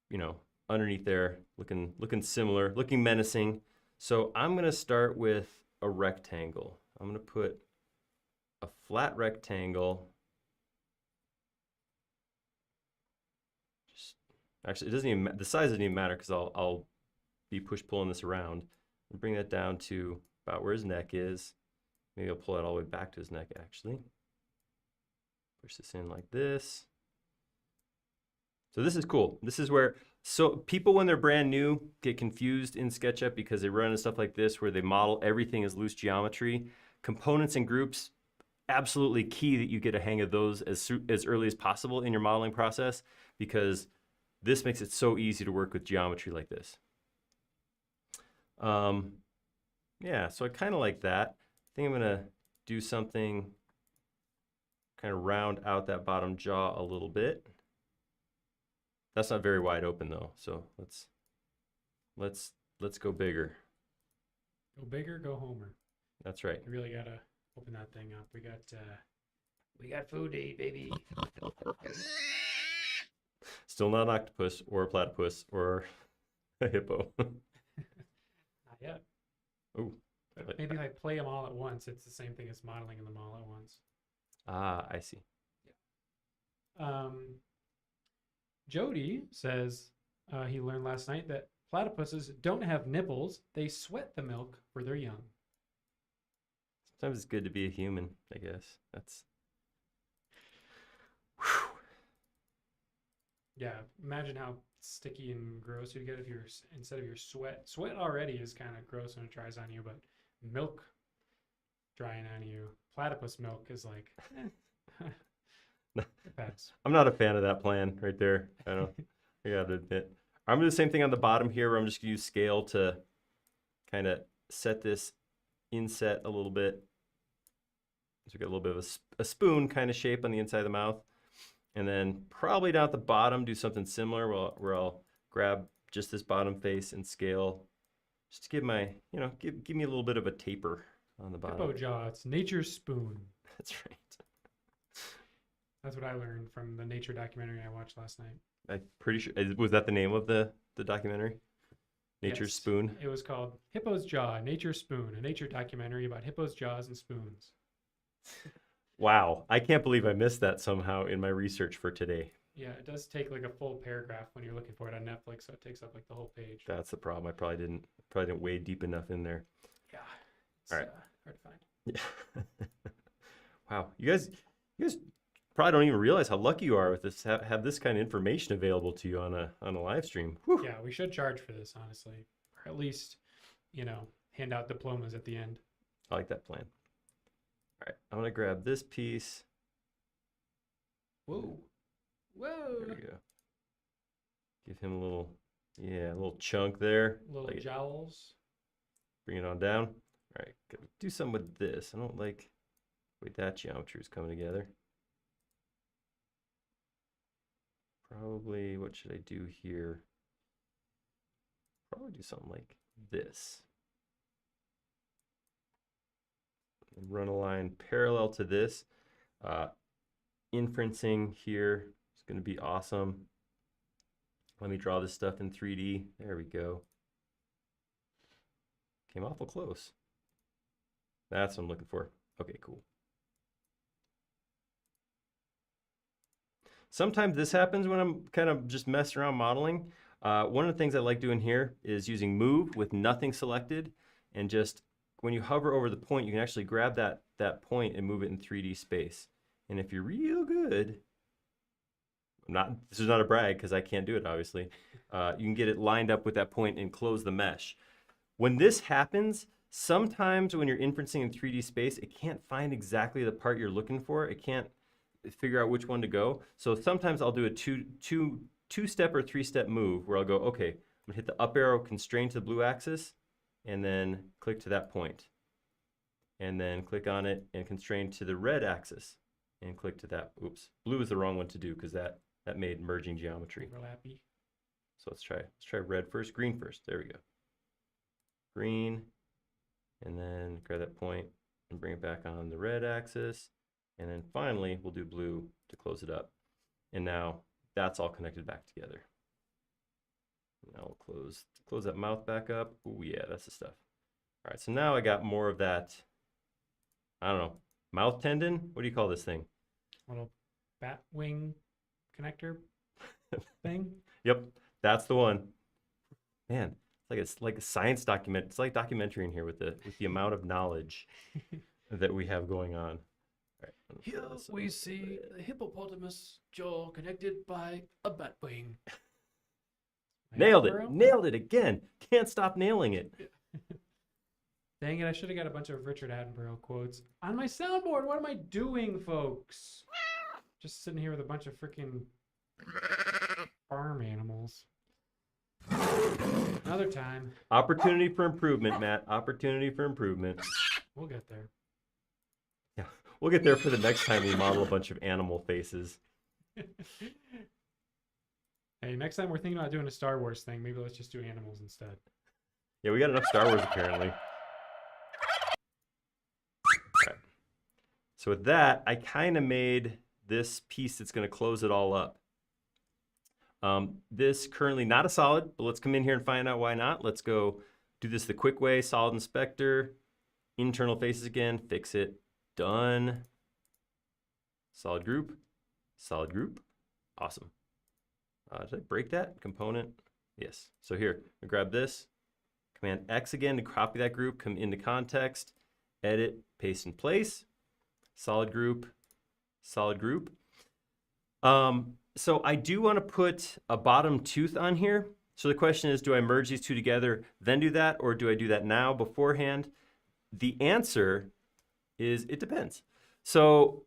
you know, underneath there, looking similar, looking menacing. So I'm gonna start with a rectangle. I'm gonna put a flat rectangle. Actually, it doesn't even, the size doesn't even matter because I'll be pulling this around and bring that down to about where his neck is. Maybe I'll pull it all the way back to his neck actually. Push this in like this. So this is cool. This is where, so people when they're brand new get confused in SketchUp because they run into stuff like this where they model everything as loose geometry. Components and groups, absolutely key that you get a hang of those as early as possible in your modeling process because this makes it so easy to work with geometry like this. Yeah, so I kind of like that. I think I'm gonna do something, kind of round out that bottom jaw a little bit. That's not very wide open though, so let's go bigger. Go bigger, go Homer. That's right. You really gotta open that thing up. We got food to eat, baby. Still not an octopus or a platypus or a hippo. Not yet. Ooh. Maybe if I play them all at once, it's the same thing as modeling them all at once. Ah, I see. Jody says he learned last night that platypuses don't have nipples. They sweat the milk for their young. Sometimes it's good to be a human, I guess. That's... Whew. Yeah, imagine how sticky and gross you'd get if you're, instead of your sweat. Sweat already is kind of gross when it dries on you, but milk drying on you. Platypus milk is like, pass. I'm not a fan of that plan right there. I gotta admit. I'm gonna do the same thing on the bottom here where I'm just gonna use scale to kind of set this inset a little bit. So we got a little bit of a spoon kind of shape on the inside of the mouth. And then probably down at the bottom, do something similar where I'll grab just this bottom face and scale, just to give my, give me a little bit of a taper on the bottom. Hippo jaw. It's nature's spoon. That's right. That's what I learned from the nature documentary I watched last night. I'm pretty sure, was that the name of the documentary? Nature's Yes. Spoon? It was called Hippo's Jaw, Nature's Spoon, a nature documentary about hippos' jaws and spoons. Wow. I can't believe I missed that somehow in my research for today. Yeah, it does take like a full paragraph when you're looking for it on Netflix, so it takes up like the whole page. That's the problem. I probably didn't wade deep enough in there. Yeah, it's All right. hard to find. Yeah. Wow. You guys probably don't even realize how lucky you are with this, have this kind of information available to you on a live stream. Whew. Yeah, we should charge for this, honestly, or at least, hand out diplomas at the end. I like that plan. All right, I'm gonna grab this piece. Whoa, There we go. Give him a little chunk there. little Like it. jowls. Bring it on down. All right, gotta do something with this. I don't like the way that geometry is coming together. Probably, what should I do here? Probably do something like this. And run a line parallel to this. Inferencing here is going to be awesome. Let me draw this stuff in 3D. There we go. Came awful close. That's what I'm looking for. Okay, cool. Sometimes this happens when I'm kind of just messing around modeling. One of the things I like doing here is using move with nothing selected, and just when you hover over the point, you can actually grab that point and move it in 3D space. And if you're real good, this is not a brag because I can't do it obviously, you can get it lined up with that point and close the mesh. When this happens, sometimes when you're inferencing in 3D space, it can't find exactly the part you're looking for. It can't figure out which one to go. So sometimes I'll do a two-step or three-step move where I'll go, okay, I'm gonna hit the up arrow, constrain to the blue axis, and then click to that point. And then click on it and constrain to the red axis and click to that. Oops, blue is the wrong one to do because that made merging geometry. Overlappy. So let's try red first, green first. There we go. Green, and then grab that point and bring it back on the red axis. And then finally, we'll do blue to close it up. And now that's all connected back together. Now we'll close that mouth back up. Oh yeah, that's the stuff. All right, so now I got more of that, I don't know, mouth tendon? What do you call this thing? Little bat wing connector thing. Yep, that's the one. Man, it's like a science document. It's like documentary in here with the amount of knowledge that we have going on. All right, Here we see the hippopotamus jaw connected by a bat wing. Nailed it. Burrow? Nailed it again. Can't stop nailing it. Dang it, I should have got a bunch of Richard Attenborough quotes on my soundboard. What am I doing, folks? Just sitting here with a bunch of freaking farm animals. Another time. Opportunity for improvement, Matt. Opportunity for improvement. We'll get there. Yeah, we'll get there for the next time we model a bunch of animal faces. Hey, next time we're thinking about doing a Star Wars thing, maybe let's just do animals instead. Yeah, we got enough Star Wars apparently. Okay. So with that, I kind of made this piece that's going to close it all up. This currently not a solid, but let's come in here and find out why not. Let's go do this the quick way. Solid inspector, internal faces again, fix it, done. Solid group, awesome. Did I break that component? Yes. So here, I grab this, Command X again to copy that group, come into context, edit, paste in place, solid group, solid group. So I do want to put a bottom tooth on here. So the question is, do I merge these two together, then do that, or do I do that now beforehand? The answer is it depends. So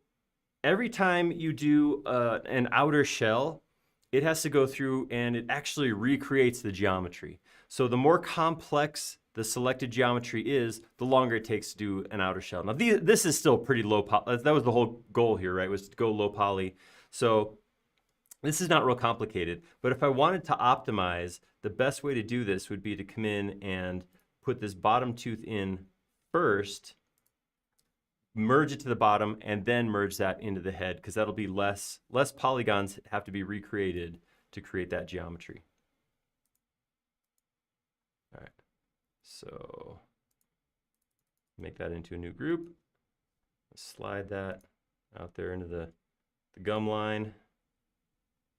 every time you do an outer shell, it has to go through and it actually recreates the geometry. So the more complex the selected geometry is, the longer it takes to do an outer shell. Now this is still pretty low poly. That was the whole goal here, right? Was to go low poly. So This is not real complicated, but if I wanted to optimize, the best way to do this would be to come in and put this bottom tooth in first, merge it to the bottom, and then merge that into the head, because that'll be less polygons have to be recreated to create that geometry. All right, so make that into a new group. Slide that out there into the gum line.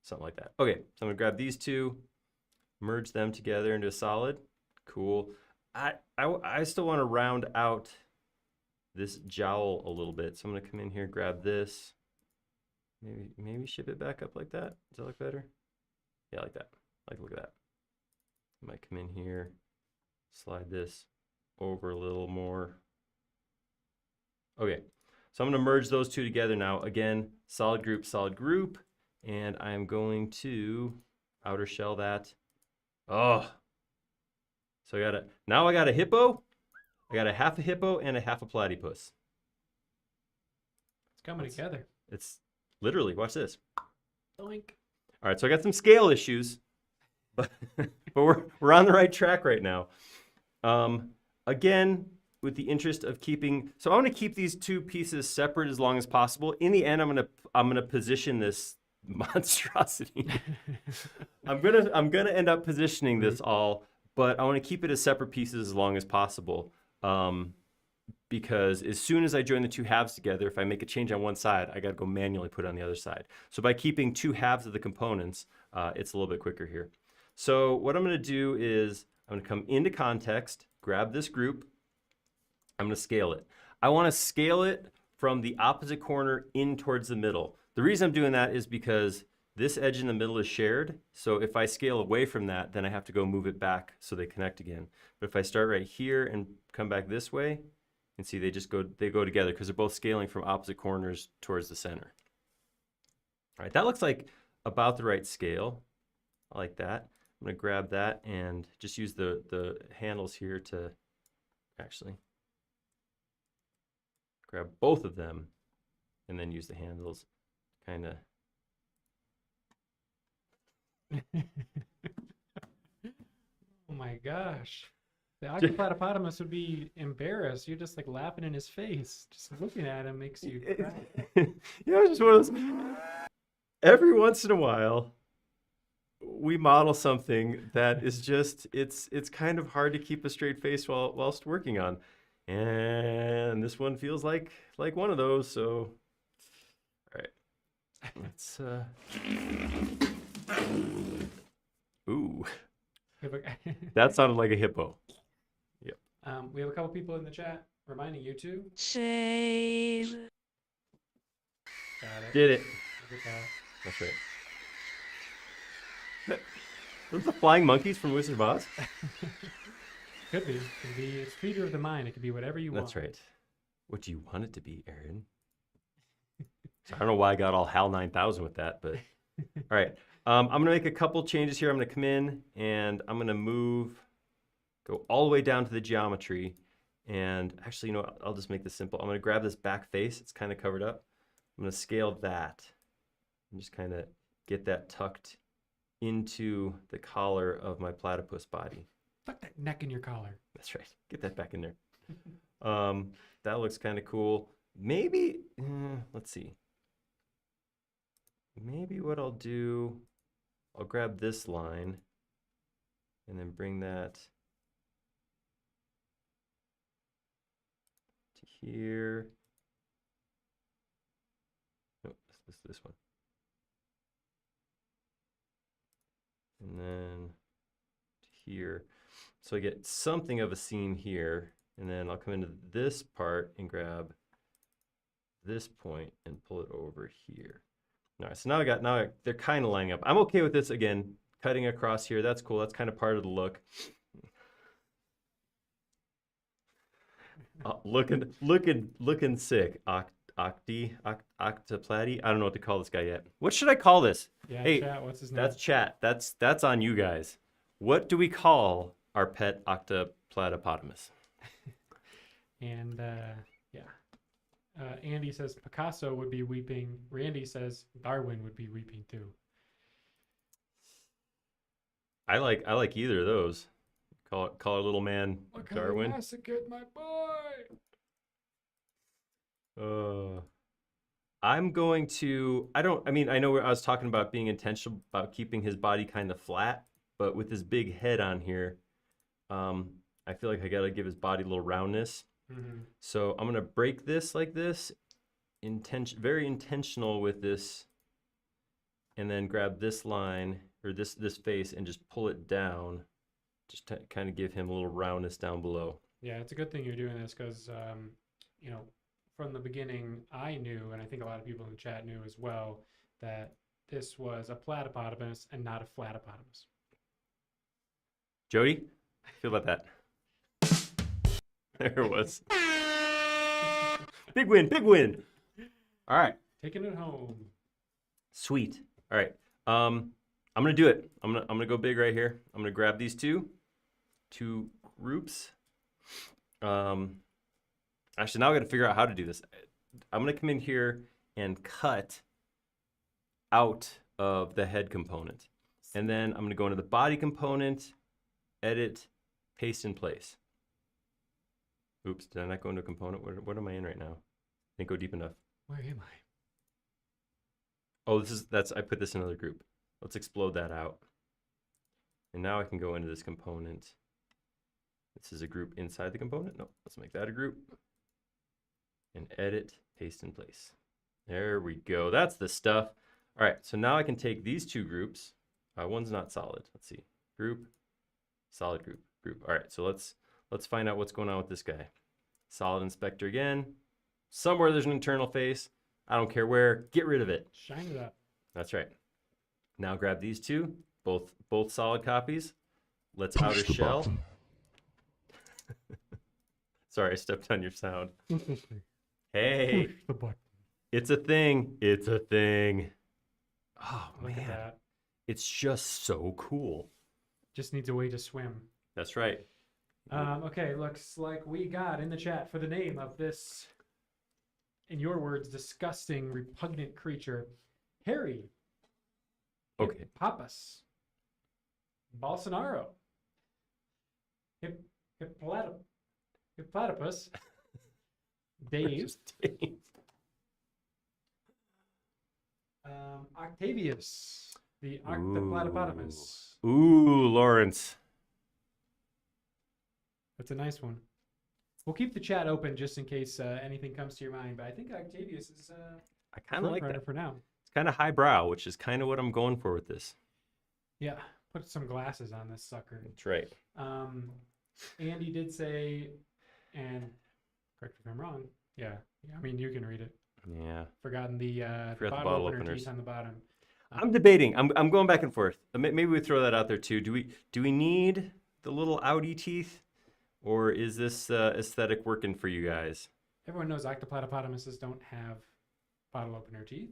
Something like that. Okay, so I'm gonna grab these two, merge them together into a solid. Cool. I still want to round out this jowl a little bit, so I'm gonna come in here, grab this, maybe ship it back up like that. Does that look better? Yeah, like that. Like, look at that. I might come in here, slide this over a little more. Okay, so I'm gonna merge those two together now. Again, solid group. And I'm going to outer shell that. Oh, so now I got a hippo. I got a half a hippo and a half a platypus. It's coming together. It's literally, watch this. Doink. All right, so I got some scale issues, but we're on the right track right now. Again, with the interest of keeping, so I want to keep these two pieces separate as long as possible. In the end, I'm gonna position this monstrosity. I'm gonna end up positioning this all, but I want to keep it as separate pieces as long as possible, because as soon as I join the two halves together, if I make a change on one side, I got to go manually put it on the other side. So by keeping two halves of the components, it's a little bit quicker here. So what I'm going to do is I'm going to come into context, grab this group, I'm going to scale it. I want to scale it from the opposite corner in towards the middle. The reason I'm doing that is because this edge in the middle is shared. So if I scale away from that, then I have to go move it back so they connect again. But if I start right here and come back this way, you can see they go together because they're both scaling from opposite corners towards the center. All right, that looks like about the right scale. I like that. I'm gonna grab that and just use the handles here to actually grab both of them and then use the handles kind of. Oh my gosh. The octoplatypotamus would be embarrassed. You're just like laughing in his face. Just looking at him makes you cry. It's just one of those. Every once in a while, we model something that is just it's kind of hard to keep a straight face whilst working on, and this one feels like one of those. So, all right, let's. Ooh, that sounded like a hippo. Yep. We have a couple people in the chat reminding you to Save. Got it. Did it. Look at that. That's right. Those the flying monkeys from Wizard of Oz? Could be. It's theater of the mind. It could be whatever you want. That's right. What do you want it to be, Aaron? So I don't know why I got all HAL 9000 with that, but all right. I'm going to make a couple changes here. I'm going to come in and I'm going to go all the way down to the geometry. And actually, you know what? I'll just make this simple. I'm going to grab this back face. It's kind of covered up. I'm going to scale that and just kind of get that tucked into the collar of my platypus body. Tuck that neck in your collar. That's right. Get that back in there. That looks kind of cool. Maybe, let's see. Maybe what I'll do, I'll grab this line and then bring that to here. No, this one. And then to here. So I get something of a seam here, and then I'll come into this part and grab this point and pull it over here. All right, so now they're kind of lining up. I'm okay with this again, cutting across here. That's cool. That's kind of part of the look. Looking sick. Octoplaty. I don't know what to call this guy yet. What should I call this? Yeah, hey, chat. What's his name? That's chat. That's on you guys. What do we call our pet octoplatypotamus? And yeah. Andy says Picasso would be weeping. Randy says Darwin would be weeping too. I like either of those. Call our little man Look how Darwin. I massacred my boy. I'm going to. I mean, I know I was talking about being intentional about keeping his body kind of flat, but with his big head on here, I feel like I gotta give his body a little roundness. Mm-hmm. So I'm gonna break this like this, very intentional with this, and then grab this line or this face and just pull it down, just to kind of give him a little roundness down below. Yeah, it's a good thing you're doing this because, you know, from the beginning, I knew, and I think a lot of people in the chat knew as well, that this was a platypotamus and not a flatypotamus. Jody, how you feel about that? There it was. Big win, big win. All right. Taking it home. Sweet. All right. I'm gonna do it. I'm gonna go big right here. I'm gonna grab these two groups. Actually, now I gotta figure out how to do this. I'm gonna come in here and cut out of the head component, and then I'm gonna go into the body component, edit, paste in place. Oops, did I not go into a component? What am I in right now? Didn't go deep enough. Where am I? Oh, I put this in another group. Let's explode that out. And now I can go into this component. This is a group inside the component. No, let's make that a group. And edit, paste in place. There we go. That's the stuff. All right, so now I can take these two groups. One's not solid. Let's see. Group, solid group, group. All right, so let's find out what's going on with this guy. Solid inspector again. Somewhere there's an internal face. I don't care where. Get rid of it. Shine it up. That's right. Now grab these two, both solid copies. Let's outer shell. Sorry, I stepped on your sound. Hey, Push the button. it's a thing. It's a thing. Oh Look at man, that. it's just so cool. Just needs a way to swim. That's right. Okay, looks like we got in the chat for the name of this, in your words, disgusting, repugnant creature, Harry. Okay. Hippos. Bolsonaro. Platypus. Dave. Octavius. The Octoplatypotamus. Ooh, Lawrence. That's a nice one. We'll keep the chat open just in case anything comes to your mind, but I think Octavius is I kind of like that. for now. It's kind of highbrow, which is kind of what I'm going for with this. Yeah, put some glasses on this sucker. That's right. Andy did say, and correct me if I'm wrong. Yeah, I mean you can read it. Yeah. Forgotten the Forgot the bottle bottle opener openers. teeth on the bottom. I'm debating. I'm going back and forth. Maybe we throw that out there too. Do we need the little outie teeth, or is this aesthetic working for you guys? Everyone knows octoplatypotamuses don't have bottle opener teeth.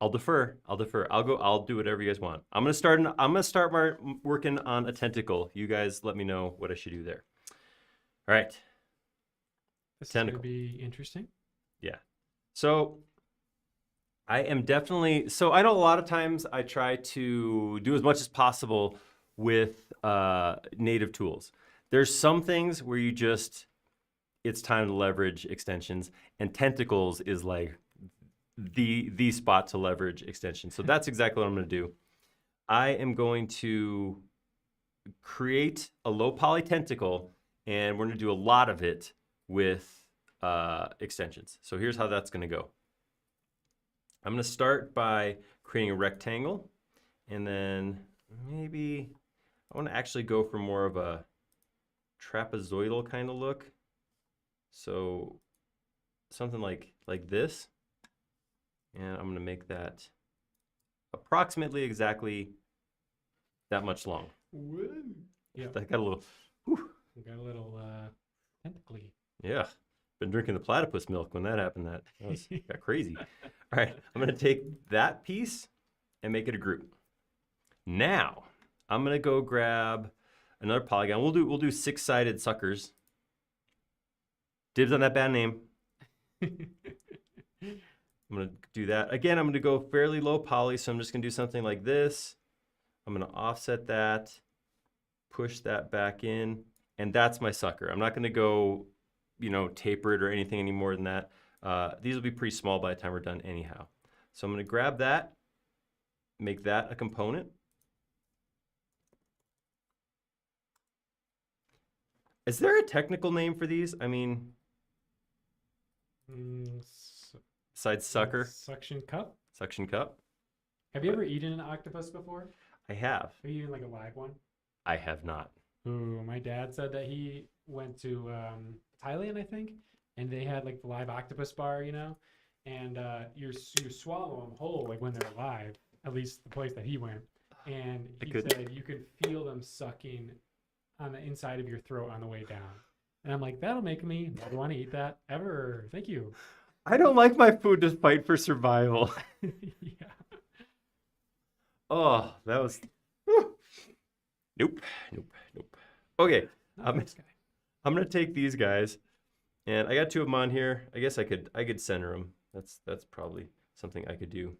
I'll defer. I'll do whatever you guys want. I'm gonna start working on a tentacle. You guys let me know what I should do there. All right. This Tentacle. is going to be interesting. Yeah. So I am definitely, so I know a lot of times I try to do as much as possible with native tools. There's some things where it's time to leverage extensions, and tentacles is like the spot to leverage extensions. So that's exactly what I'm going to do. I am going to create a low poly tentacle, and we're going to do a lot of it with extensions. So here's how that's going to go. I'm going to start by creating a rectangle, and then maybe I want to actually go for more of a trapezoidal kind of look. So something like this. And I'm going to make that approximately exactly that much long. Woo. Yeah. That got a little, whew. Got a little tentacly. Yeah. Been drinking the platypus milk when that happened. That got crazy. All right. I'm going to take that piece and make it a group. Now, I'm going to go grab another polygon. We'll do six-sided suckers. Dibs on that bad name. I'm going to do that. Again, I'm going to go fairly low poly, so I'm just going to do something like this. I'm going to offset that, push that back in, and that's my sucker. I'm not going to go, taper it or anything any more than that. These will be pretty small by the time we're done anyhow. So I'm going to grab that, make that a component. Is there a technical name for these? I mean, besides sucker? Suction cup. Suction cup. Have you ever eaten an octopus before? I have. Have you eaten like a live one? I have not. Ooh, my dad said that he went to Thailand, I think, and they had like the live octopus bar, and you swallow them whole like when they're alive. At least the place that he went, and he said you could feel them sucking on the inside of your throat on the way down. And I'm like, that'll make me never want to eat that ever. Thank you. I don't like my food to fight for survival. Yeah. Oh, that was. Nope. Okay, I'm gonna take these guys, and I got two of them on here. I guess I could center them. That's probably something I could do.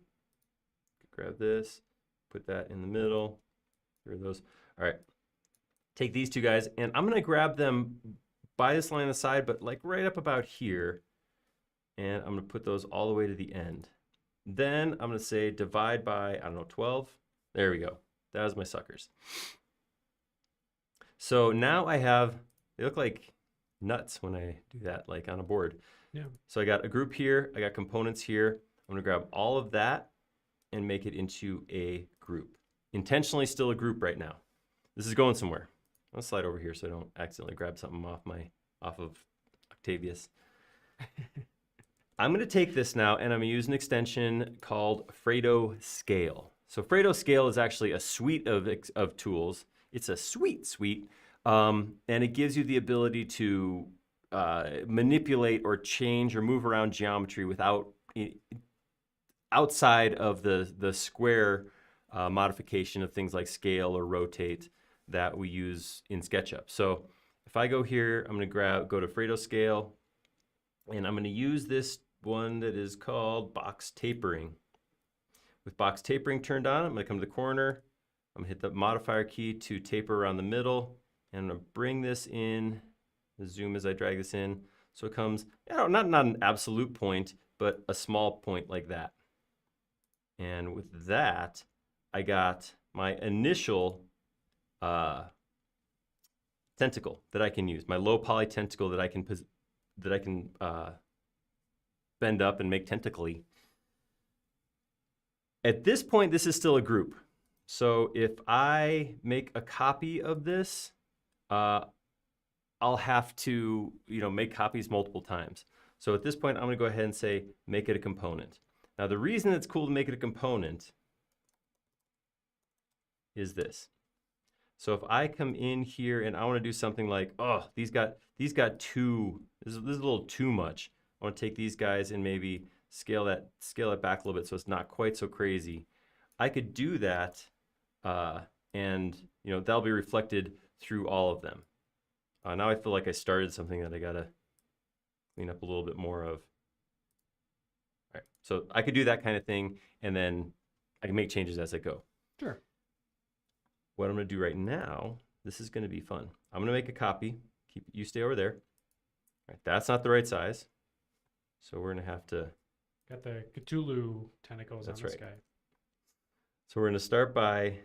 Grab this, put that in the middle. Here are those. All right. Take these two guys, and I'm gonna grab them by this line on the side, but like right up about here, and I'm gonna put those all the way to the end. Then I'm gonna say divide by, 12. There we go. That was my suckers. So now I have, they look like nuts when I do that, like on a board. Yeah. So I got a group here, I got components here. I'm gonna grab all of that and make it into a group. Intentionally still a group right now. This is going somewhere. I'll slide over here so I don't accidentally grab something off of Octavius. I'm going to take this now and I'm going to use an extension called Fredo Scale. So Fredo Scale is actually a suite of tools. It's a suite, and it gives you the ability to manipulate or change or move around geometry outside of the square modification of things like scale or rotate that we use in SketchUp. So if I go here, I'm going to go to Fredo Scale, and I'm going to use this one that is called box tapering. With box tapering turned on, I'm going to come to the corner. I'm going to hit the modifier key to taper around the middle, and I'm going to bring this in, zoom as I drag this in, so it comes, not an absolute point, but a small point like that. And with that, I got my initial tentacle that I can use, my low poly tentacle that I can bend up and make tentacly. At this point, this is still a group. So if I make a copy of this, I'll have to make copies multiple times. So at this point, I'm going to go ahead and say make it a component. Now the reason it's cool to make it a component is this. So if I come in here and I want to do something like, these got two, this is a little too much. I want to take these guys and maybe scale it back a little bit so it's not quite so crazy. I could do that, and that'll be reflected through all of them. Now I feel like I started something that I gotta clean up a little bit more of. All right, so I could do that kind of thing, and then I can make changes as I go. Sure. What I'm going to do right now, this is going to be fun. I'm going to make a copy. You stay over there. All right, that's not the right size. So we're going to have to... Got the Cthulhu tentacles on this guy. So we're going to start by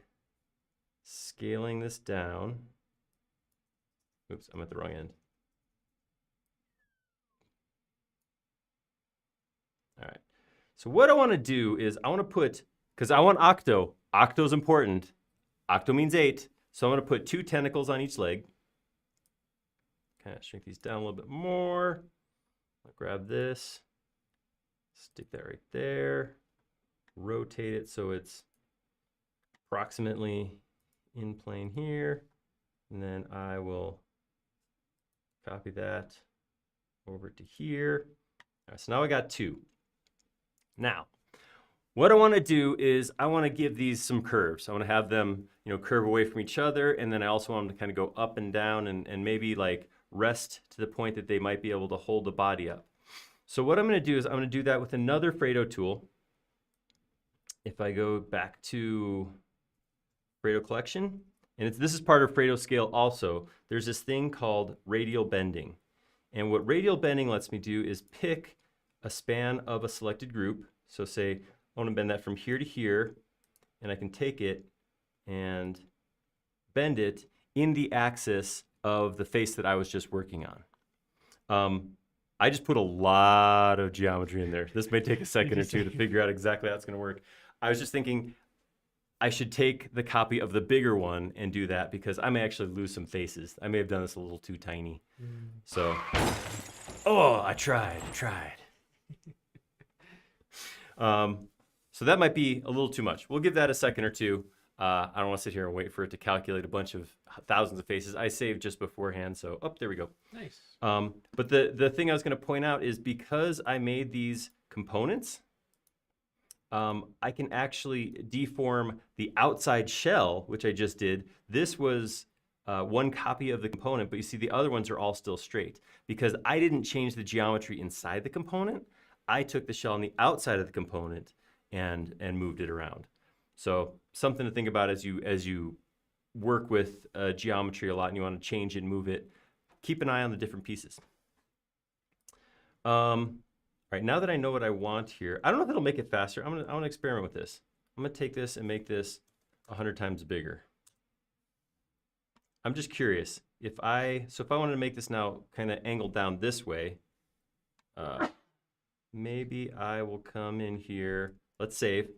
scaling this down. Oops, I'm at the wrong end. All right. So what I want to do is I want to put, because I want octo. Octo's important. Octo means 8, so I'm going to put 2 tentacles on each leg. Kind of shrink these down a little bit more. I'll grab this, stick that right there, rotate it so it's approximately in plane here, and then I will copy that over to here. All right, so now I got 2. Now, what I want to do is I want to give these some curves. I want to have them, curve away from each other, and then I also want them to kind of go up and down and maybe like rest to the point that they might be able to hold the body up. So what I'm going to do is I'm going to do that with another Fredo tool. If I go back to Fredo collection. And this is part of Fredo Scale also. There's this thing called Radial Bending. And what Radial Bending lets me do is pick a span of a selected group. So say I want to bend that from here to here, and I can take it and bend it in the axis of the face that I was just working on. I just put a lot of geometry in there. This may take a second or two to figure out exactly how it's going to work. I was just thinking I should take the copy of the bigger one and do that because I may actually lose some faces. I may have done this a little too tiny. So, I tried. So that might be a little too much. We'll give that a second or two. I don't want to sit here and wait for it to calculate a bunch of thousands of faces. I saved just beforehand, so there we go. Nice. But the thing I was going to point out is because I made these components, I can actually deform the outside shell, which I just did. This was one copy of the component, but you see the other ones are all still straight. Because I didn't change the geometry inside the component, I took the shell on the outside of the component and moved it around. So something to think about as you work with geometry a lot and you want to change it and move it. Keep an eye on the different pieces. All right, now that I know what I want here, I don't know if it'll make it faster. I want to experiment with this. I'm going to take this and make this 100 times bigger. I'm just curious. If I wanted to make this now kind of angled down this way, maybe I will come in here. Let's save in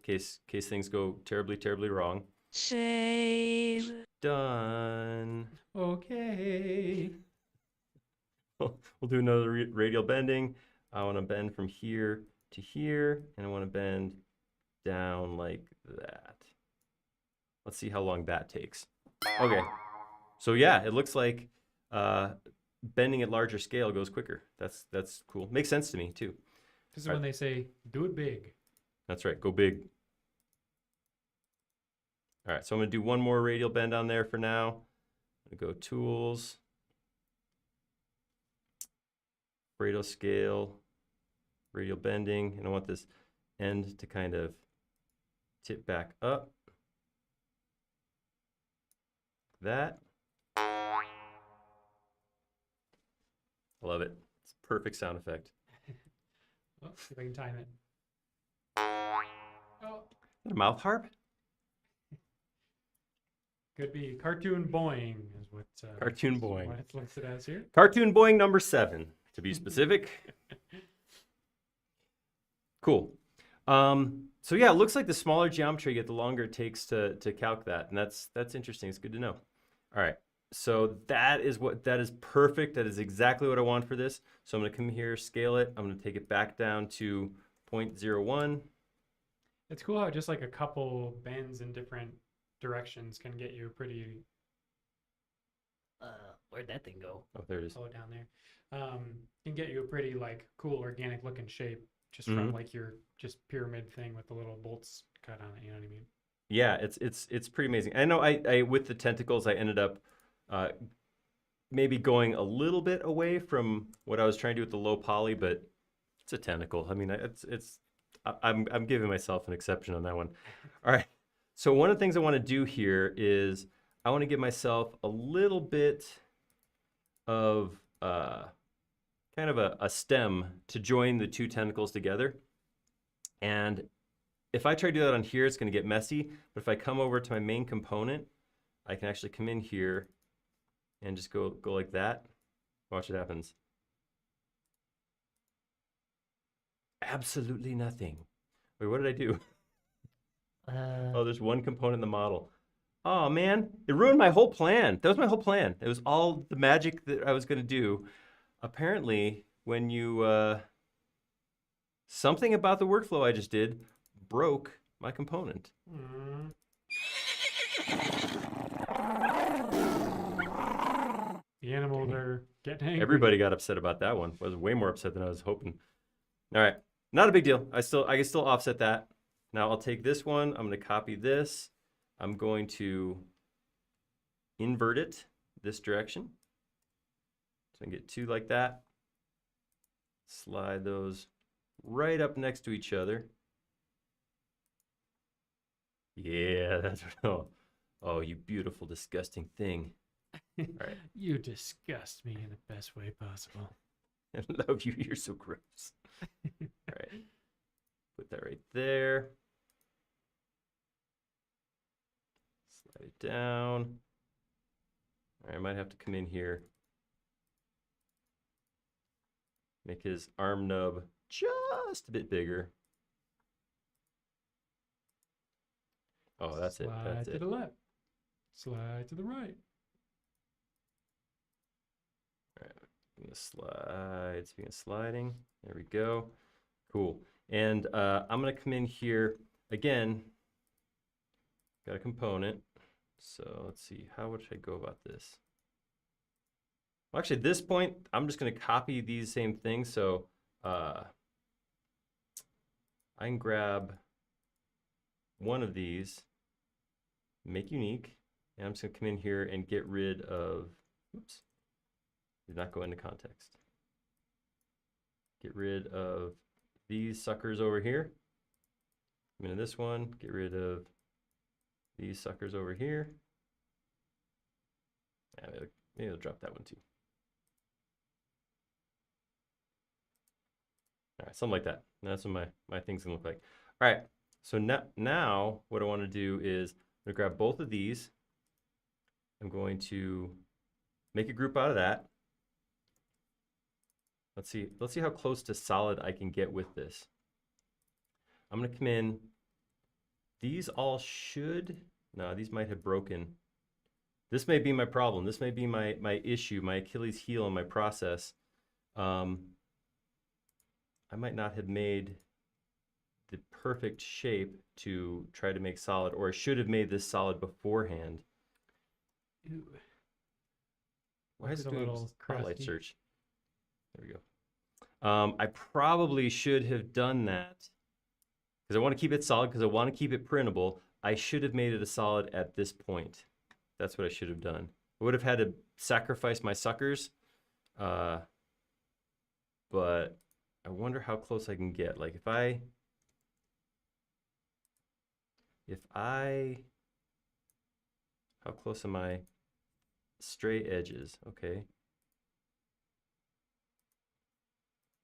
case things go terribly, terribly wrong. Save. Done. Okay. We'll do another radial bending. I want to bend from here to here, and I want to bend down like that. Let's see how long that takes. Okay. So yeah, it looks like bending at larger scale goes quicker. That's cool. Makes sense to me too. This is when they say, do it big. That's right. Go big. All right. So I'm going to do one more radial bend on there for now. I'm going to go Tools, Fredo Scale, Radial Bending, and I want this end to kind of tip back up. That. I love it. It's a perfect sound effect. Well, see if I can time it. Oh, Is that a mouth harp? could be cartoon boing is what. Cartoon boing. What it's listed as here. Cartoon boing number 7, to be specific. Cool. So yeah, it looks like the smaller geometry you get, the longer it takes to calc that, and that's interesting. It's good to know. All right. So that is perfect. That is exactly what I want for this. So I'm going to come here, scale it. I'm going to take it back down to 0.01. It's cool how just like a couple bends in different directions can get you a pretty. Where'd that thing go? Oh, there it is. Oh, down there. Can get you a pretty like cool organic looking shape just from like your just pyramid thing with the little bolts cut on it. You know what I mean? Yeah, it's pretty amazing. I know I with the tentacles I ended up maybe going a little bit away from what I was trying to do with the low poly, but it's a tentacle. I mean, I'm giving myself an exception on that one. All right. So one of the things I want to do here is I want to give myself a little bit of kind of a stem to join the two tentacles together. And if I try to do that on here, it's going to get messy. But if I come over to my main component, I can actually come in here and just go like that. Watch what happens. Absolutely nothing. Wait, what did I do? Oh, there's one component in the model. Oh man, it ruined my whole plan. That was my whole plan. It was all the magic that I was going to do. Apparently, when you something about the workflow I just did broke my component. The animals are getting angry. Everybody got upset about that one. I was way more upset than I was hoping. All right, not a big deal. I can still offset that. Now I'll take this one. I'm going to copy this. I'm going to invert it this direction. So I can get two like that. Slide those right up next to each other. Yeah, Oh, you beautiful, disgusting thing. right. You disgust me in the best way possible. I love you. You're so gross. All right. Put that right there. Slide it down. All right, I might have to come in here. Make his arm nub just a bit bigger. Oh, that's it. That's Slide to it. the left. Slide to the right. All right. I'm gonna slide. Speaking of sliding, there we go. Cool. And I'm gonna come in here again. Got a component. So let's see. How would I go about this? Well, actually, at this point, I'm just gonna copy these same things. So I can grab one of these, make unique, and I'm just gonna come in here and get rid of, oops, did not go into context. Get rid of these suckers over here. Come into this one, get rid of these suckers over here. Yeah, maybe I'll drop that one too. All right, something like that. That's what my thing's gonna look like. All right, so now what I want to do is I'm gonna grab both of these. I'm going to make a group out of that. Let's see how close to solid I can get with this. I'm gonna come in. These all should, no, these might have broken. This may be my problem. This may be my issue, my Achilles heel in my process. I might not have made the perfect shape to try to make solid, or I should have made this solid beforehand. Ooh. Why is Looks it a doing little spotlight crusty. search? There we go. I probably should have done that because I want to keep it solid, because I want to keep it printable. I should have made it a solid at this point. That's what I should have done. I would have had to sacrifice my suckers, but I wonder how close I can get. Like if I, how close am I? Straight edges, okay.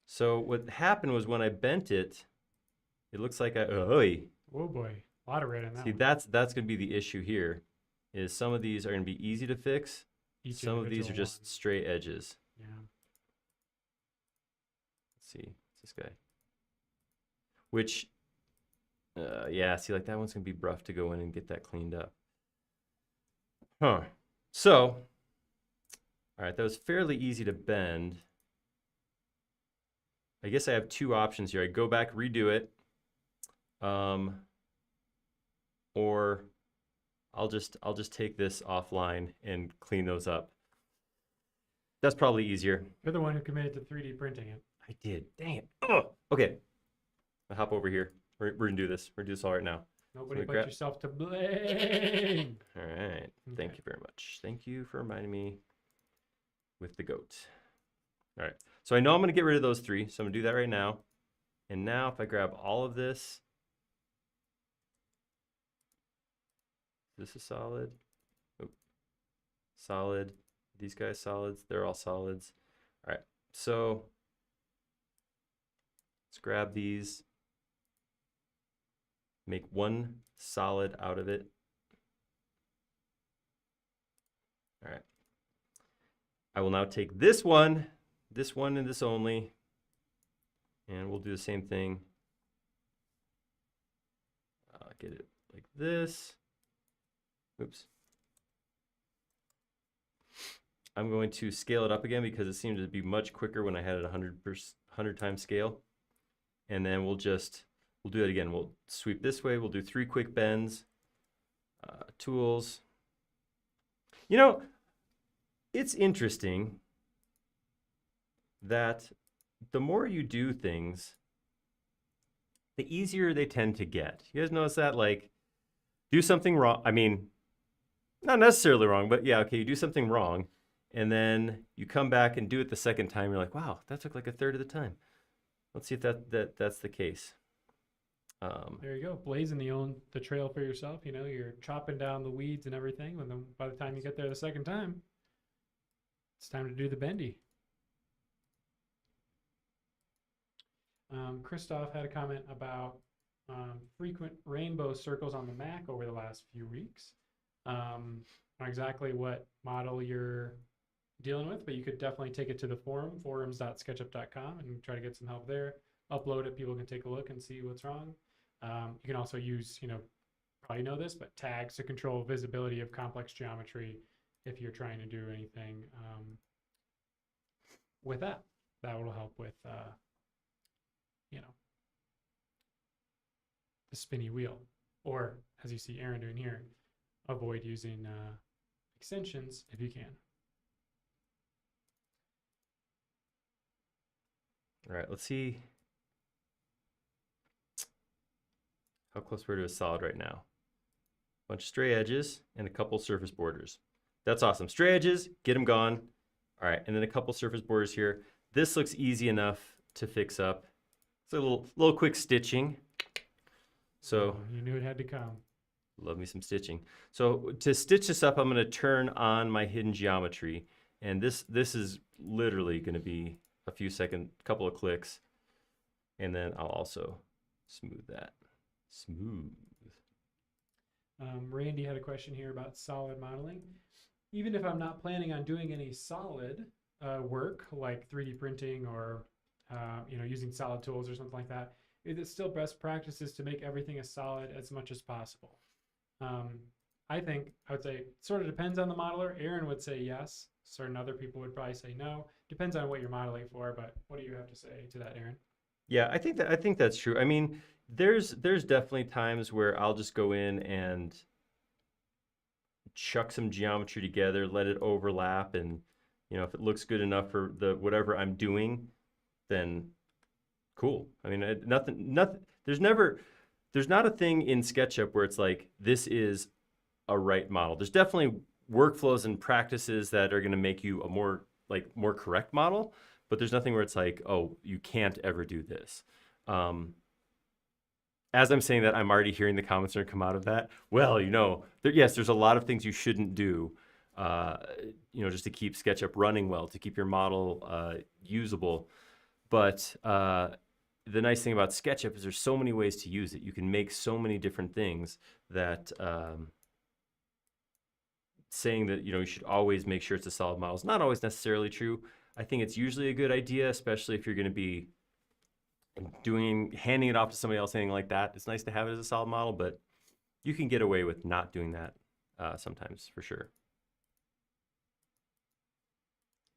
So what happened was when I bent it, it looks like Oh boy, a lot of red in that see, one. that's going to be the issue here, is some of these are going to be easy to fix. Each Some of these are individual just one. straight edges. Yeah. Let's see, it's this guy. Which, yeah, see, like that one's going to be rough to go in and get that cleaned up. Huh. So, all right, that was fairly easy to bend. I guess I have two options here. I go back, redo it, or I'll just take this offline and clean those up. That's probably easier. You're the one who committed to 3D printing it. I did. Dang it. Oh, okay. I'll hop over here. We're gonna do this. We're gonna do this all right now. Nobody we but grab- yourself to blame. All right. Thank Okay. you very much. Thank you for reminding me with the goat. All right. So I know I'm going to get rid of those three. So I'm going to do that right now. And now if I grab all of this, this is solid. Oop. Solid. These guys solids. They're all solids. All right. So let's grab these. Make one solid out of it. All right. I will now take this one, and this only, and we'll do the same thing. Get it like this. Oops. I'm going to scale it up again because it seemed to be much quicker when I had it 100 times scale. And then we'll do it again. We'll sweep this way. We'll do 3 quick bends. Tools. You know, it's interesting that the more you do things, the easier they tend to get. You guys notice that? Like, do something wrong. I mean, not necessarily wrong, but yeah, okay, you do something wrong, and then you come back and do it the second time. You're like, wow, that took like a third of the time. Let's see if that's the case. There you go, blazing the trail for yourself. You know, you're chopping down the weeds and everything. And then by the time you get there the second time, it's time to do the bendy. Christoph had a comment about frequent rainbow circles on the Mac over the last few weeks. Not exactly what model you're dealing with, but you could definitely take it to the forum, forums.sketchup.com, and try to get some help there. Upload it, people can take a look and see what's wrong. You can also use, you know, probably know this, but tags to control visibility of complex geometry if you're trying to do anything with that. That will help with, you know, the spinny wheel. Or, as you see Aaron doing here, avoid using extensions if you can. All right, let's see how close we're to a solid right now. Bunch of stray edges and a couple surface borders. That's awesome. Stray edges, get them gone. All right, and then a couple surface borders here. This looks easy enough to fix up. It's a little quick stitching. So you knew it had to come. love me some stitching. So to stitch this up, I'm going to turn on my hidden geometry, and this is literally going to be a couple of clicks, and then I'll also smooth that. Smooth. Randy had a question here about solid modeling. Even if I'm not planning on doing any solid work like 3D printing or you know, using solid tools or something like that, is it still best practices to make everything as solid as much as possible? I would say it sort of depends on the modeler. Aaron would say yes. Certain other people would probably say no. Depends on what you're modeling for, but what do you have to say to that, Aaron? Yeah, I think that's true. I mean, there's definitely times where I'll just go in and chuck some geometry together, let it overlap, and you know, if it looks good enough for the whatever I'm doing, then cool. I mean, nothing. There's not a thing in SketchUp where it's like this is a right model. There's definitely workflows and practices that are going to make you a more correct model, but there's nothing where it's like, oh, you can't ever do this. As I'm saying that, I'm already hearing the comments that come out of that. Well, you know, yes, there's a lot of things you shouldn't do, you know, just to keep SketchUp running well, to keep your model usable. But the nice thing about SketchUp is there's so many ways to use it. You can make so many different things that saying that, you know, you should always make sure it's a solid model is not always necessarily true. I think it's usually a good idea, especially if you're going to be handing it off to somebody else, anything like that. It's nice to have it as a solid model, but you can get away with not doing that sometimes, for sure.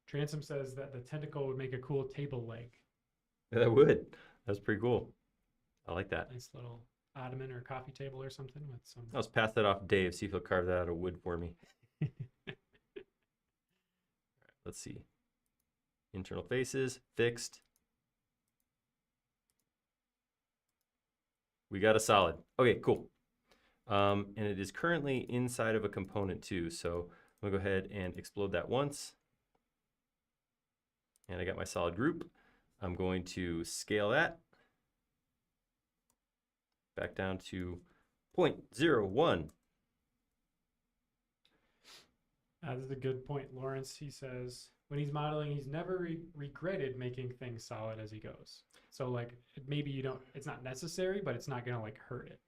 Transom says that the tentacle would make a cool table leg. Yeah, that would. That's pretty cool. I like that. Nice little ottoman or coffee table or something with some. Let's pass that off to Dave, see if he'll carve that out of wood for me. All right, let's see. Internal faces, fixed. We got a solid. Okay, cool. And it is currently inside of a component too. So I'm gonna go ahead and explode that once. And I got my solid group. I'm going to scale that back down to 0.01. This is a good point, Lawrence. He says when he's modeling, he's never regretted making things solid as he goes. So like maybe it's not necessary, but it's not gonna like hurt it.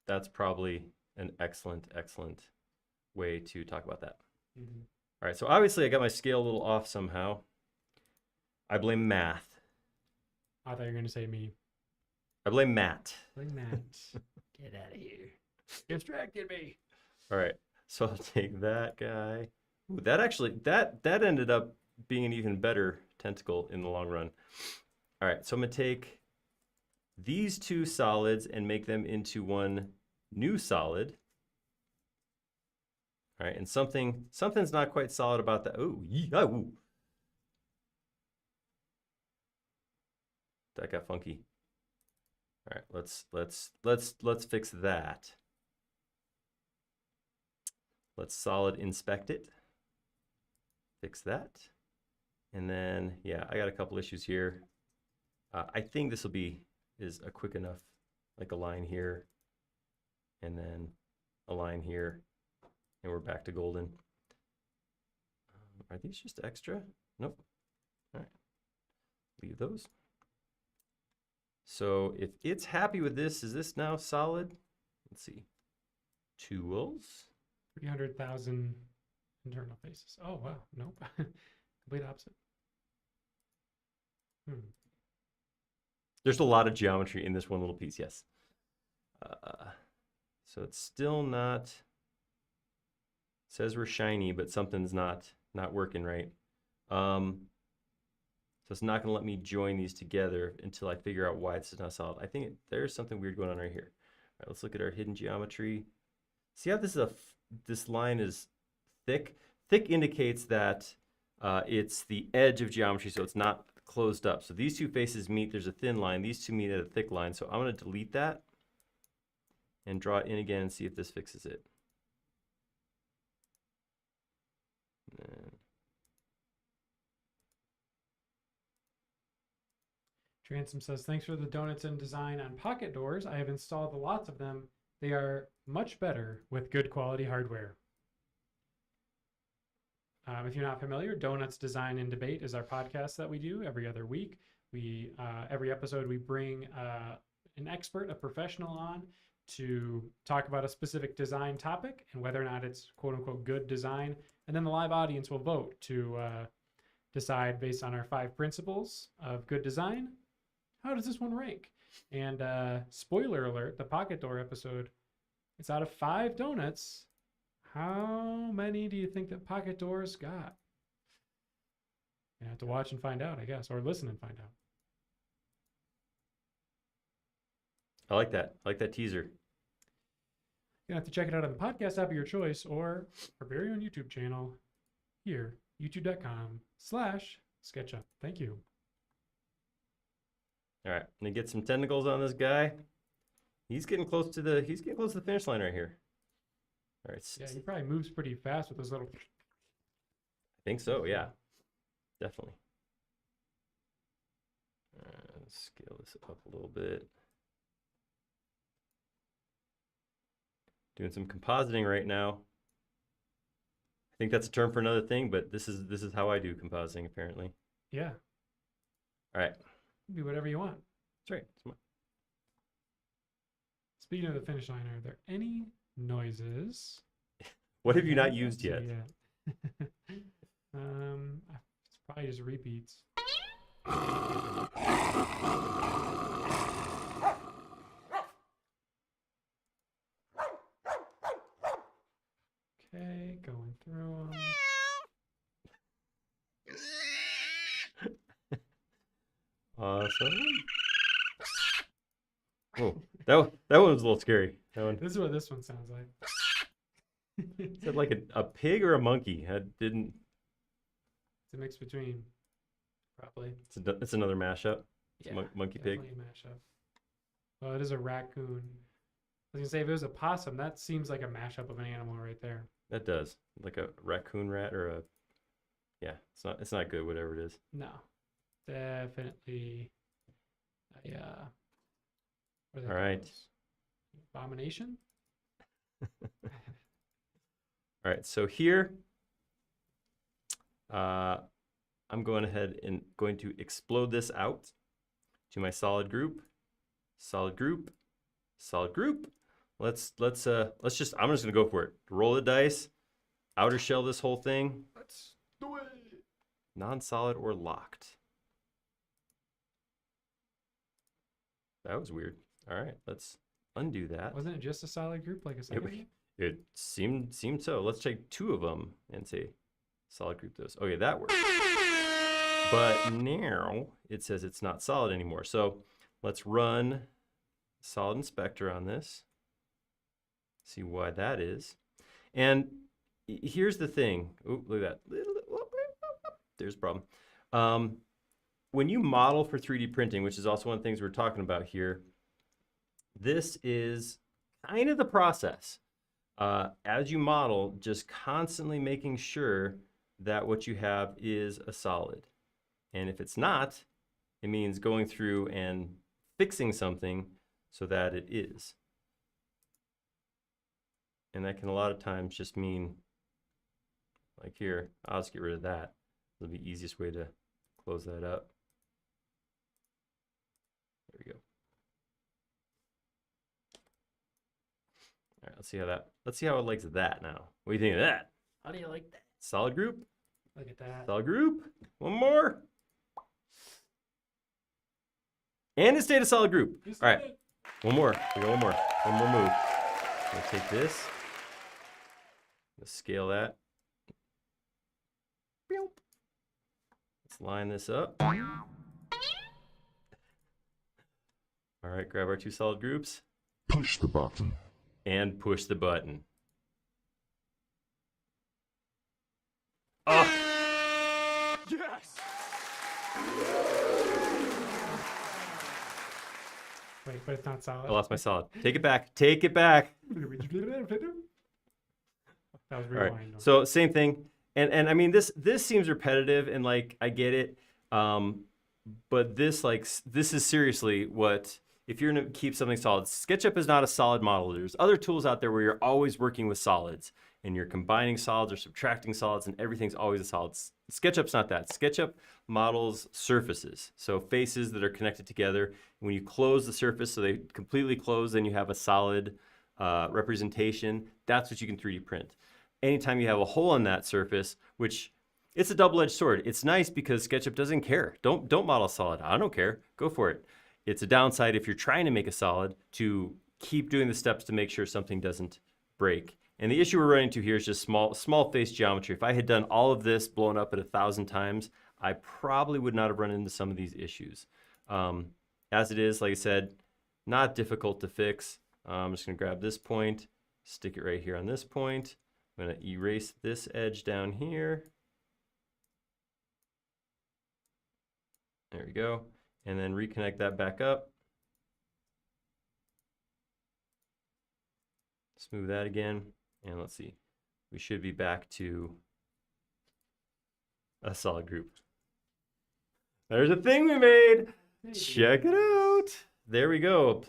That's probably an excellent way to talk about that. Mm-hmm. All right, so obviously I got my scale a little off somehow. I blame math. I thought you were gonna say me. I blame Matt. Blame Matt. Get out of here. Distracted me. All right, so I'll take that guy. Ooh, that ended up being an even better tentacle in the long run. All right, so I'm gonna take these two solids and make them into one new solid. All right, and something's not quite solid about that. Oh, yeah, ooh. That got funky. All right, let's fix that. Let's solid inspect it. Fix that. And then, yeah, I got a couple issues here. I think this is a quick enough like a line here, and then a line here, and we're back to golden. Are these just extra? Nope. All right, leave those. So if it's happy with this, is this now solid? Let's see. Tools. 300,000 internal faces. Oh, wow. Nope. Complete opposite. There's a lot of geometry in this one little piece, yes. So it's still not, says we're shiny, but something's not working right. So it's not gonna let me join these together until I figure out why it's not solid. I think there's something weird going on right here. All right, let's look at our hidden geometry. See how this is this line is thick? Thick indicates that it's the edge of geometry, so it's not closed up. So these two faces meet, there's a thin line. These two meet at a thick line. So I'm gonna delete that and draw it in again and see if this fixes it. And Transom says, thanks for the donuts and design on pocket doors. I have installed lots of them. They are much better with good quality hardware. If you're not familiar, Donuts Design and Debate is our podcast that we do every other week. We every episode we bring an expert, a professional on to talk about a specific design topic and whether or not it's quote unquote good design. And then the live audience will vote to decide based on our 5 principles of good design. How does this one rank? And spoiler alert, the pocket door episode, it's out of 5 donuts. How many do you think that pocket doors got? You have to watch and find out, I guess, or listen and find out. I like that. I like that teaser. You're going to have to check it out on the podcast app of your choice or our very own YouTube channel here, youtube.com/SketchUp. Thank you. All right, I'm gonna get some tentacles on this guy. He's getting close to the finish line right here. All right. Yeah, he probably moves pretty fast with those little. I think so. Yeah, definitely. Let's scale this up a little bit. Doing some compositing right now. I think that's a term for another thing, but this is how I do compositing apparently. Yeah. All right. Do whatever you want. That's right. Speaking of the finish line, are there any noises? What have you not used yet? It's probably just repeats. Okay, going through them. Awesome. Oh, that one was a little scary. That one. This is what this one sounds like. Is that like a pig or a monkey? I didn't. It's a mix between, probably. It's another mashup. It's Yeah, monkey pig. definitely a mashup. Well, it is a raccoon. I was gonna say if it was a possum, that seems like a mashup of an animal right there. That does. Like a raccoon rat or a. Yeah, it's not good. Whatever it is. No, definitely. What are they All right. called? Abomination. All right. So here, I'm going ahead and going to explode this out to my solid group. Solid group. Solid group. Let's just. I'm just gonna go for it. Roll the dice. Outer shell this whole thing. Let's do it. Non-solid or locked. That was weird. All right, let's undo that. Wasn't it just a solid group like a second? one? It seemed so. Let's take 2 of them and say solid group those. Okay, that works. But now it says it's not solid anymore. So let's run solid inspector on this. See why that is. And here's the thing. Oh, look at that. There's a problem. When you model for 3D printing, which is also one of the things we're talking about here, this is kind of the process. As you model, just constantly making sure that what you have is a solid. And if it's not, it means going through and fixing something so that it is. And that can a lot of times just mean, like here, I'll just get rid of that. It'll be the easiest way to close that up. There we go. All right, let's see how it likes that now. What do you think of that? How do you like that? Solid group? Look at that. Solid group. One more. And it stayed a solid group. All right, one more. We got one more. One more move. I'm gonna take this. Let's scale that. Let's line this up. All right, grab our 2 solid groups. Push the button. And push the button. Oh! Yes! Wait, but it's not solid. I lost my solid. Take it back. Take it back. That was All right. rewind. So same thing. And I mean this seems repetitive and like I get it. But this is seriously what, if you're gonna keep something solid, SketchUp is not a solid model. There's other tools out there where you're always working with solids and you're combining solids or subtracting solids and everything's always a solid. SketchUp's not that. SketchUp models surfaces, so faces that are connected together. When you close the surface so they completely close, then you have a solid representation. That's what you can 3D print. Anytime you have a hole in that surface, which it's a double-edged sword. It's nice because SketchUp doesn't care. Don't model solid. I don't care. Go for it. It's a downside if you're trying to make a solid to keep doing the steps to make sure something doesn't break. And the issue we're running into here is just small face geometry. If I had done all of this blown up at 1,000 times, I probably would not have run into some of these issues. As it is, like I said, not difficult to fix. I'm just gonna grab this point, stick it right here on this point. I'm gonna erase this edge down here. There we go. And then reconnect that back up. Smooth that again. And let's see. We should be back to a solid group. There's a thing we made. Check it out. There we go.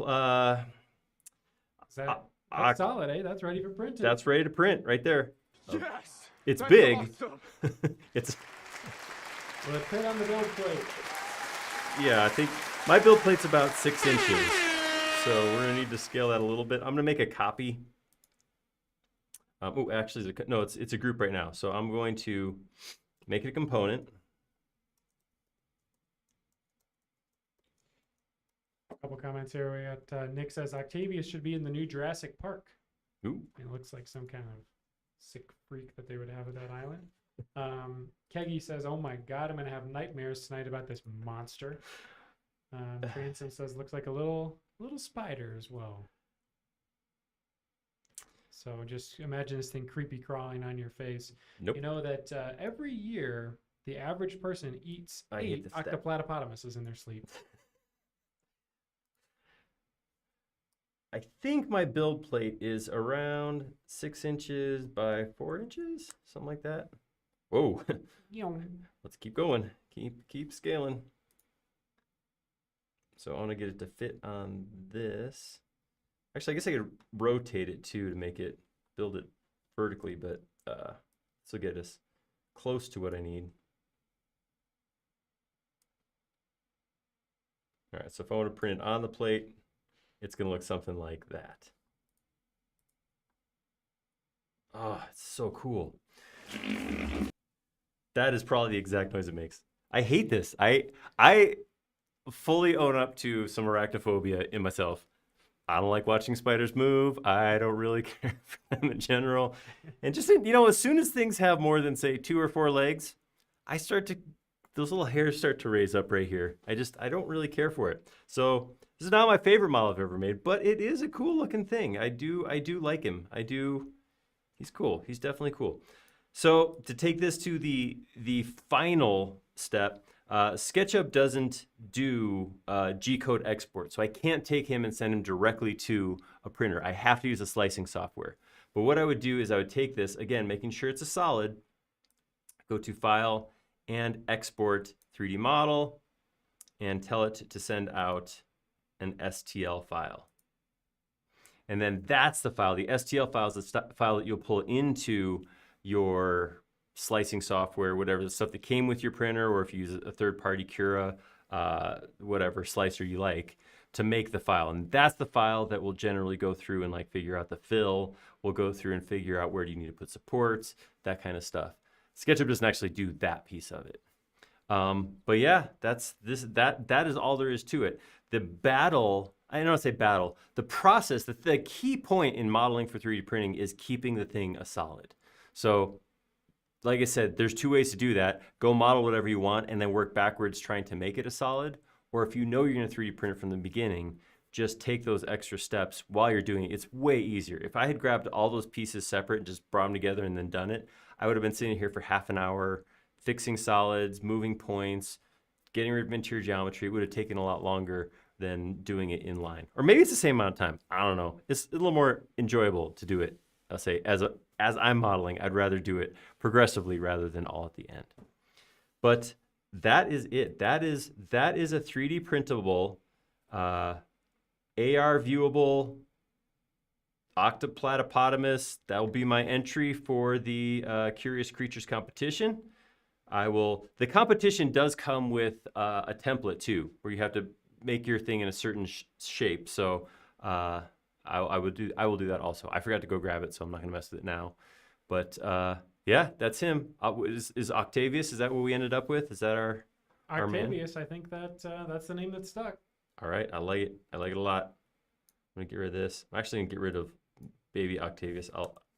That's solid, eh? That's ready for printing. That's ready to print right there. Yes! It's That's big. awesome. It's Will it fit on the build plate? Yeah, I think my build plate's about 6 inches. So we're gonna need to scale that a little bit. I'm gonna make a copy. Oh, actually, no, it's a group right now. So I'm going to make it a component. A couple comments here. We got Nick says Octavius should be in the new Jurassic Park. Ooh. It looks like some kind of sick freak that they would have at that island. Keggy says, "Oh my God, I'm gonna have nightmares tonight about this monster." Cranston says, "Looks like a little spider as well." So just imagine this thing creepy crawling on your face. Nope. You know that every year the average person eats I hate 8 this stat. octoplatypotamuses in their sleep. I think my build plate is around 6 inches by 4 inches, something like that. Whoa. Let's keep going. Keep scaling. So I want to get it to fit on this. Actually, I guess I could rotate it too to make it build it vertically, but this will get us close to what I need. All right, so if I want to print it on the plate, it's going to look something like that. Oh, it's so cool. That is probably the exact noise it makes. I hate this. I fully own up to some arachnophobia in myself. I don't like watching spiders move. I don't really care for them in general. And just, you know, as soon as things have more than, say, 2 or 4 legs, those little hairs start to raise up right here. I don't really care for it. So this is not my favorite model I've ever made, but it is a cool looking thing. I do like him. He's cool. He's definitely cool. So to take this to the final step, SketchUp doesn't do G-code export, so I can't take him and send him directly to a printer. I have to use a slicing software. But what I would do is I would take this, again, making sure it's a solid, go to File and Export 3D Model, and tell it to send out an STL file. And then that's the file. The STL file is the file that you'll pull into your slicing software, whatever, the stuff that came with your printer, or if you use a third-party Cura, whatever slicer you like, to make the file. And that's the file that will generally go through and like figure out the fill. We'll go through and figure out where do you need to put supports, that kind of stuff. SketchUp doesn't actually do that piece of it. But yeah, that is all there is to it. The battle, I don't want to say battle, the process, the key point in modeling for 3D printing is keeping the thing a solid. So like I said, there's two ways to do that. Go model whatever you want and then work backwards trying to make it a solid. Or if you know you're going to 3D print it from the beginning, just take those extra steps while you're doing it. It's way easier. If I had grabbed all those pieces separate and just brought them together and then done it, I would have been sitting here for half an hour fixing solids, moving points, getting rid of interior geometry. It would have taken a lot longer than doing it in line. Or maybe it's the same amount of time. I don't know. It's a little more enjoyable to do it, I'll say, as I'm modeling. I'd rather do it progressively rather than all at the end. But that is it. That is a 3D printable, AR viewable octoplatypotamus. That will be my entry for the Curious Creatures competition. The competition does come with a template too, where you have to make your thing in a certain shape. So I will do that also. I forgot to go grab it, so I'm not gonna mess with it now. But yeah, that's him. Is Octavius? Is that what we ended up with? Is that our man? Octavius, I think that's the name that stuck. All right, I like it. I like it a lot. I'm gonna get rid of this. I'm actually gonna get rid of baby Octavius.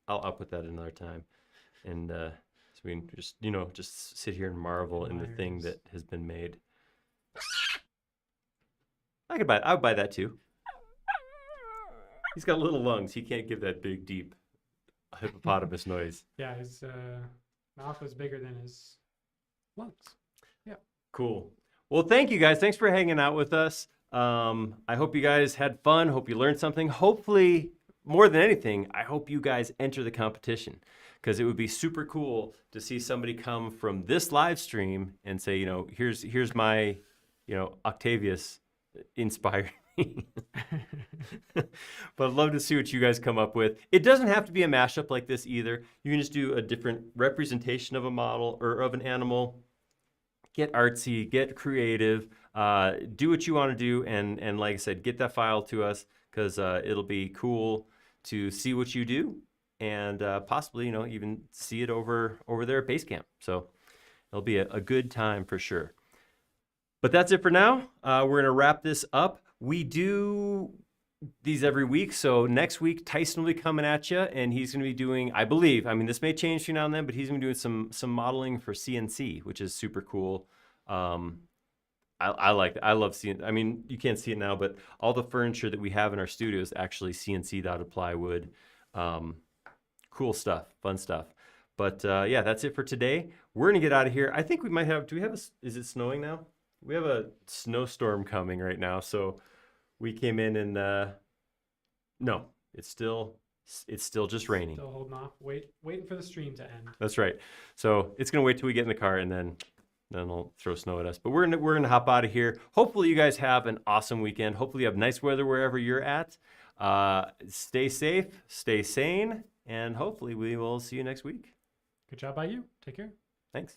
I'll put that another time, and so we can just sit here and marvel in the thing that has been made. I would buy that too. He's got little lungs. He can't give that big, deep hippopotamus noise. Yeah, his mouth was bigger than his lungs. Yeah. Cool. Well, thank you guys. Thanks for hanging out with us. I hope you guys had fun. Hope you learned something. Hopefully, more than anything, I hope you guys enter the competition, because it would be super cool to see somebody come from this live stream and say, here's my, Octavius inspired me. But I'd love to see what you guys come up with. It doesn't have to be a mashup like this either. You can just do a different representation of a model or of an animal. Get artsy, get creative, do what you want to do, and like I said, get that file to us, because it'll be cool to see what you do, and possibly even see it over there at Basecamp. So it'll be a good time for sure. But that's it for now. We're gonna wrap this up. We do these every week, so next week Tyson will be coming at you, and he's going to be doing, I believe, this may change between now and then, but he's going to be doing some modeling for CNC, which is super cool. I love seeing, you can't see it now, but all the furniture that we have in our studio is actually CNC'd out of plywood. Cool stuff, fun stuff. But yeah, that's it for today. We're going to get out of here. I think we might have, is it snowing now? We have a snowstorm coming right now, so we came in and no, it's still just raining. Still holding off, waiting for the stream to end. That's right. So it's gonna wait till we get in the car, and then it'll throw snow at us. But we're gonna hop out of here. Hopefully you guys have an awesome weekend. Hopefully you have nice weather wherever you're at. Stay safe, stay sane, and hopefully we will see you next week. Good job by you. Take care. Thanks.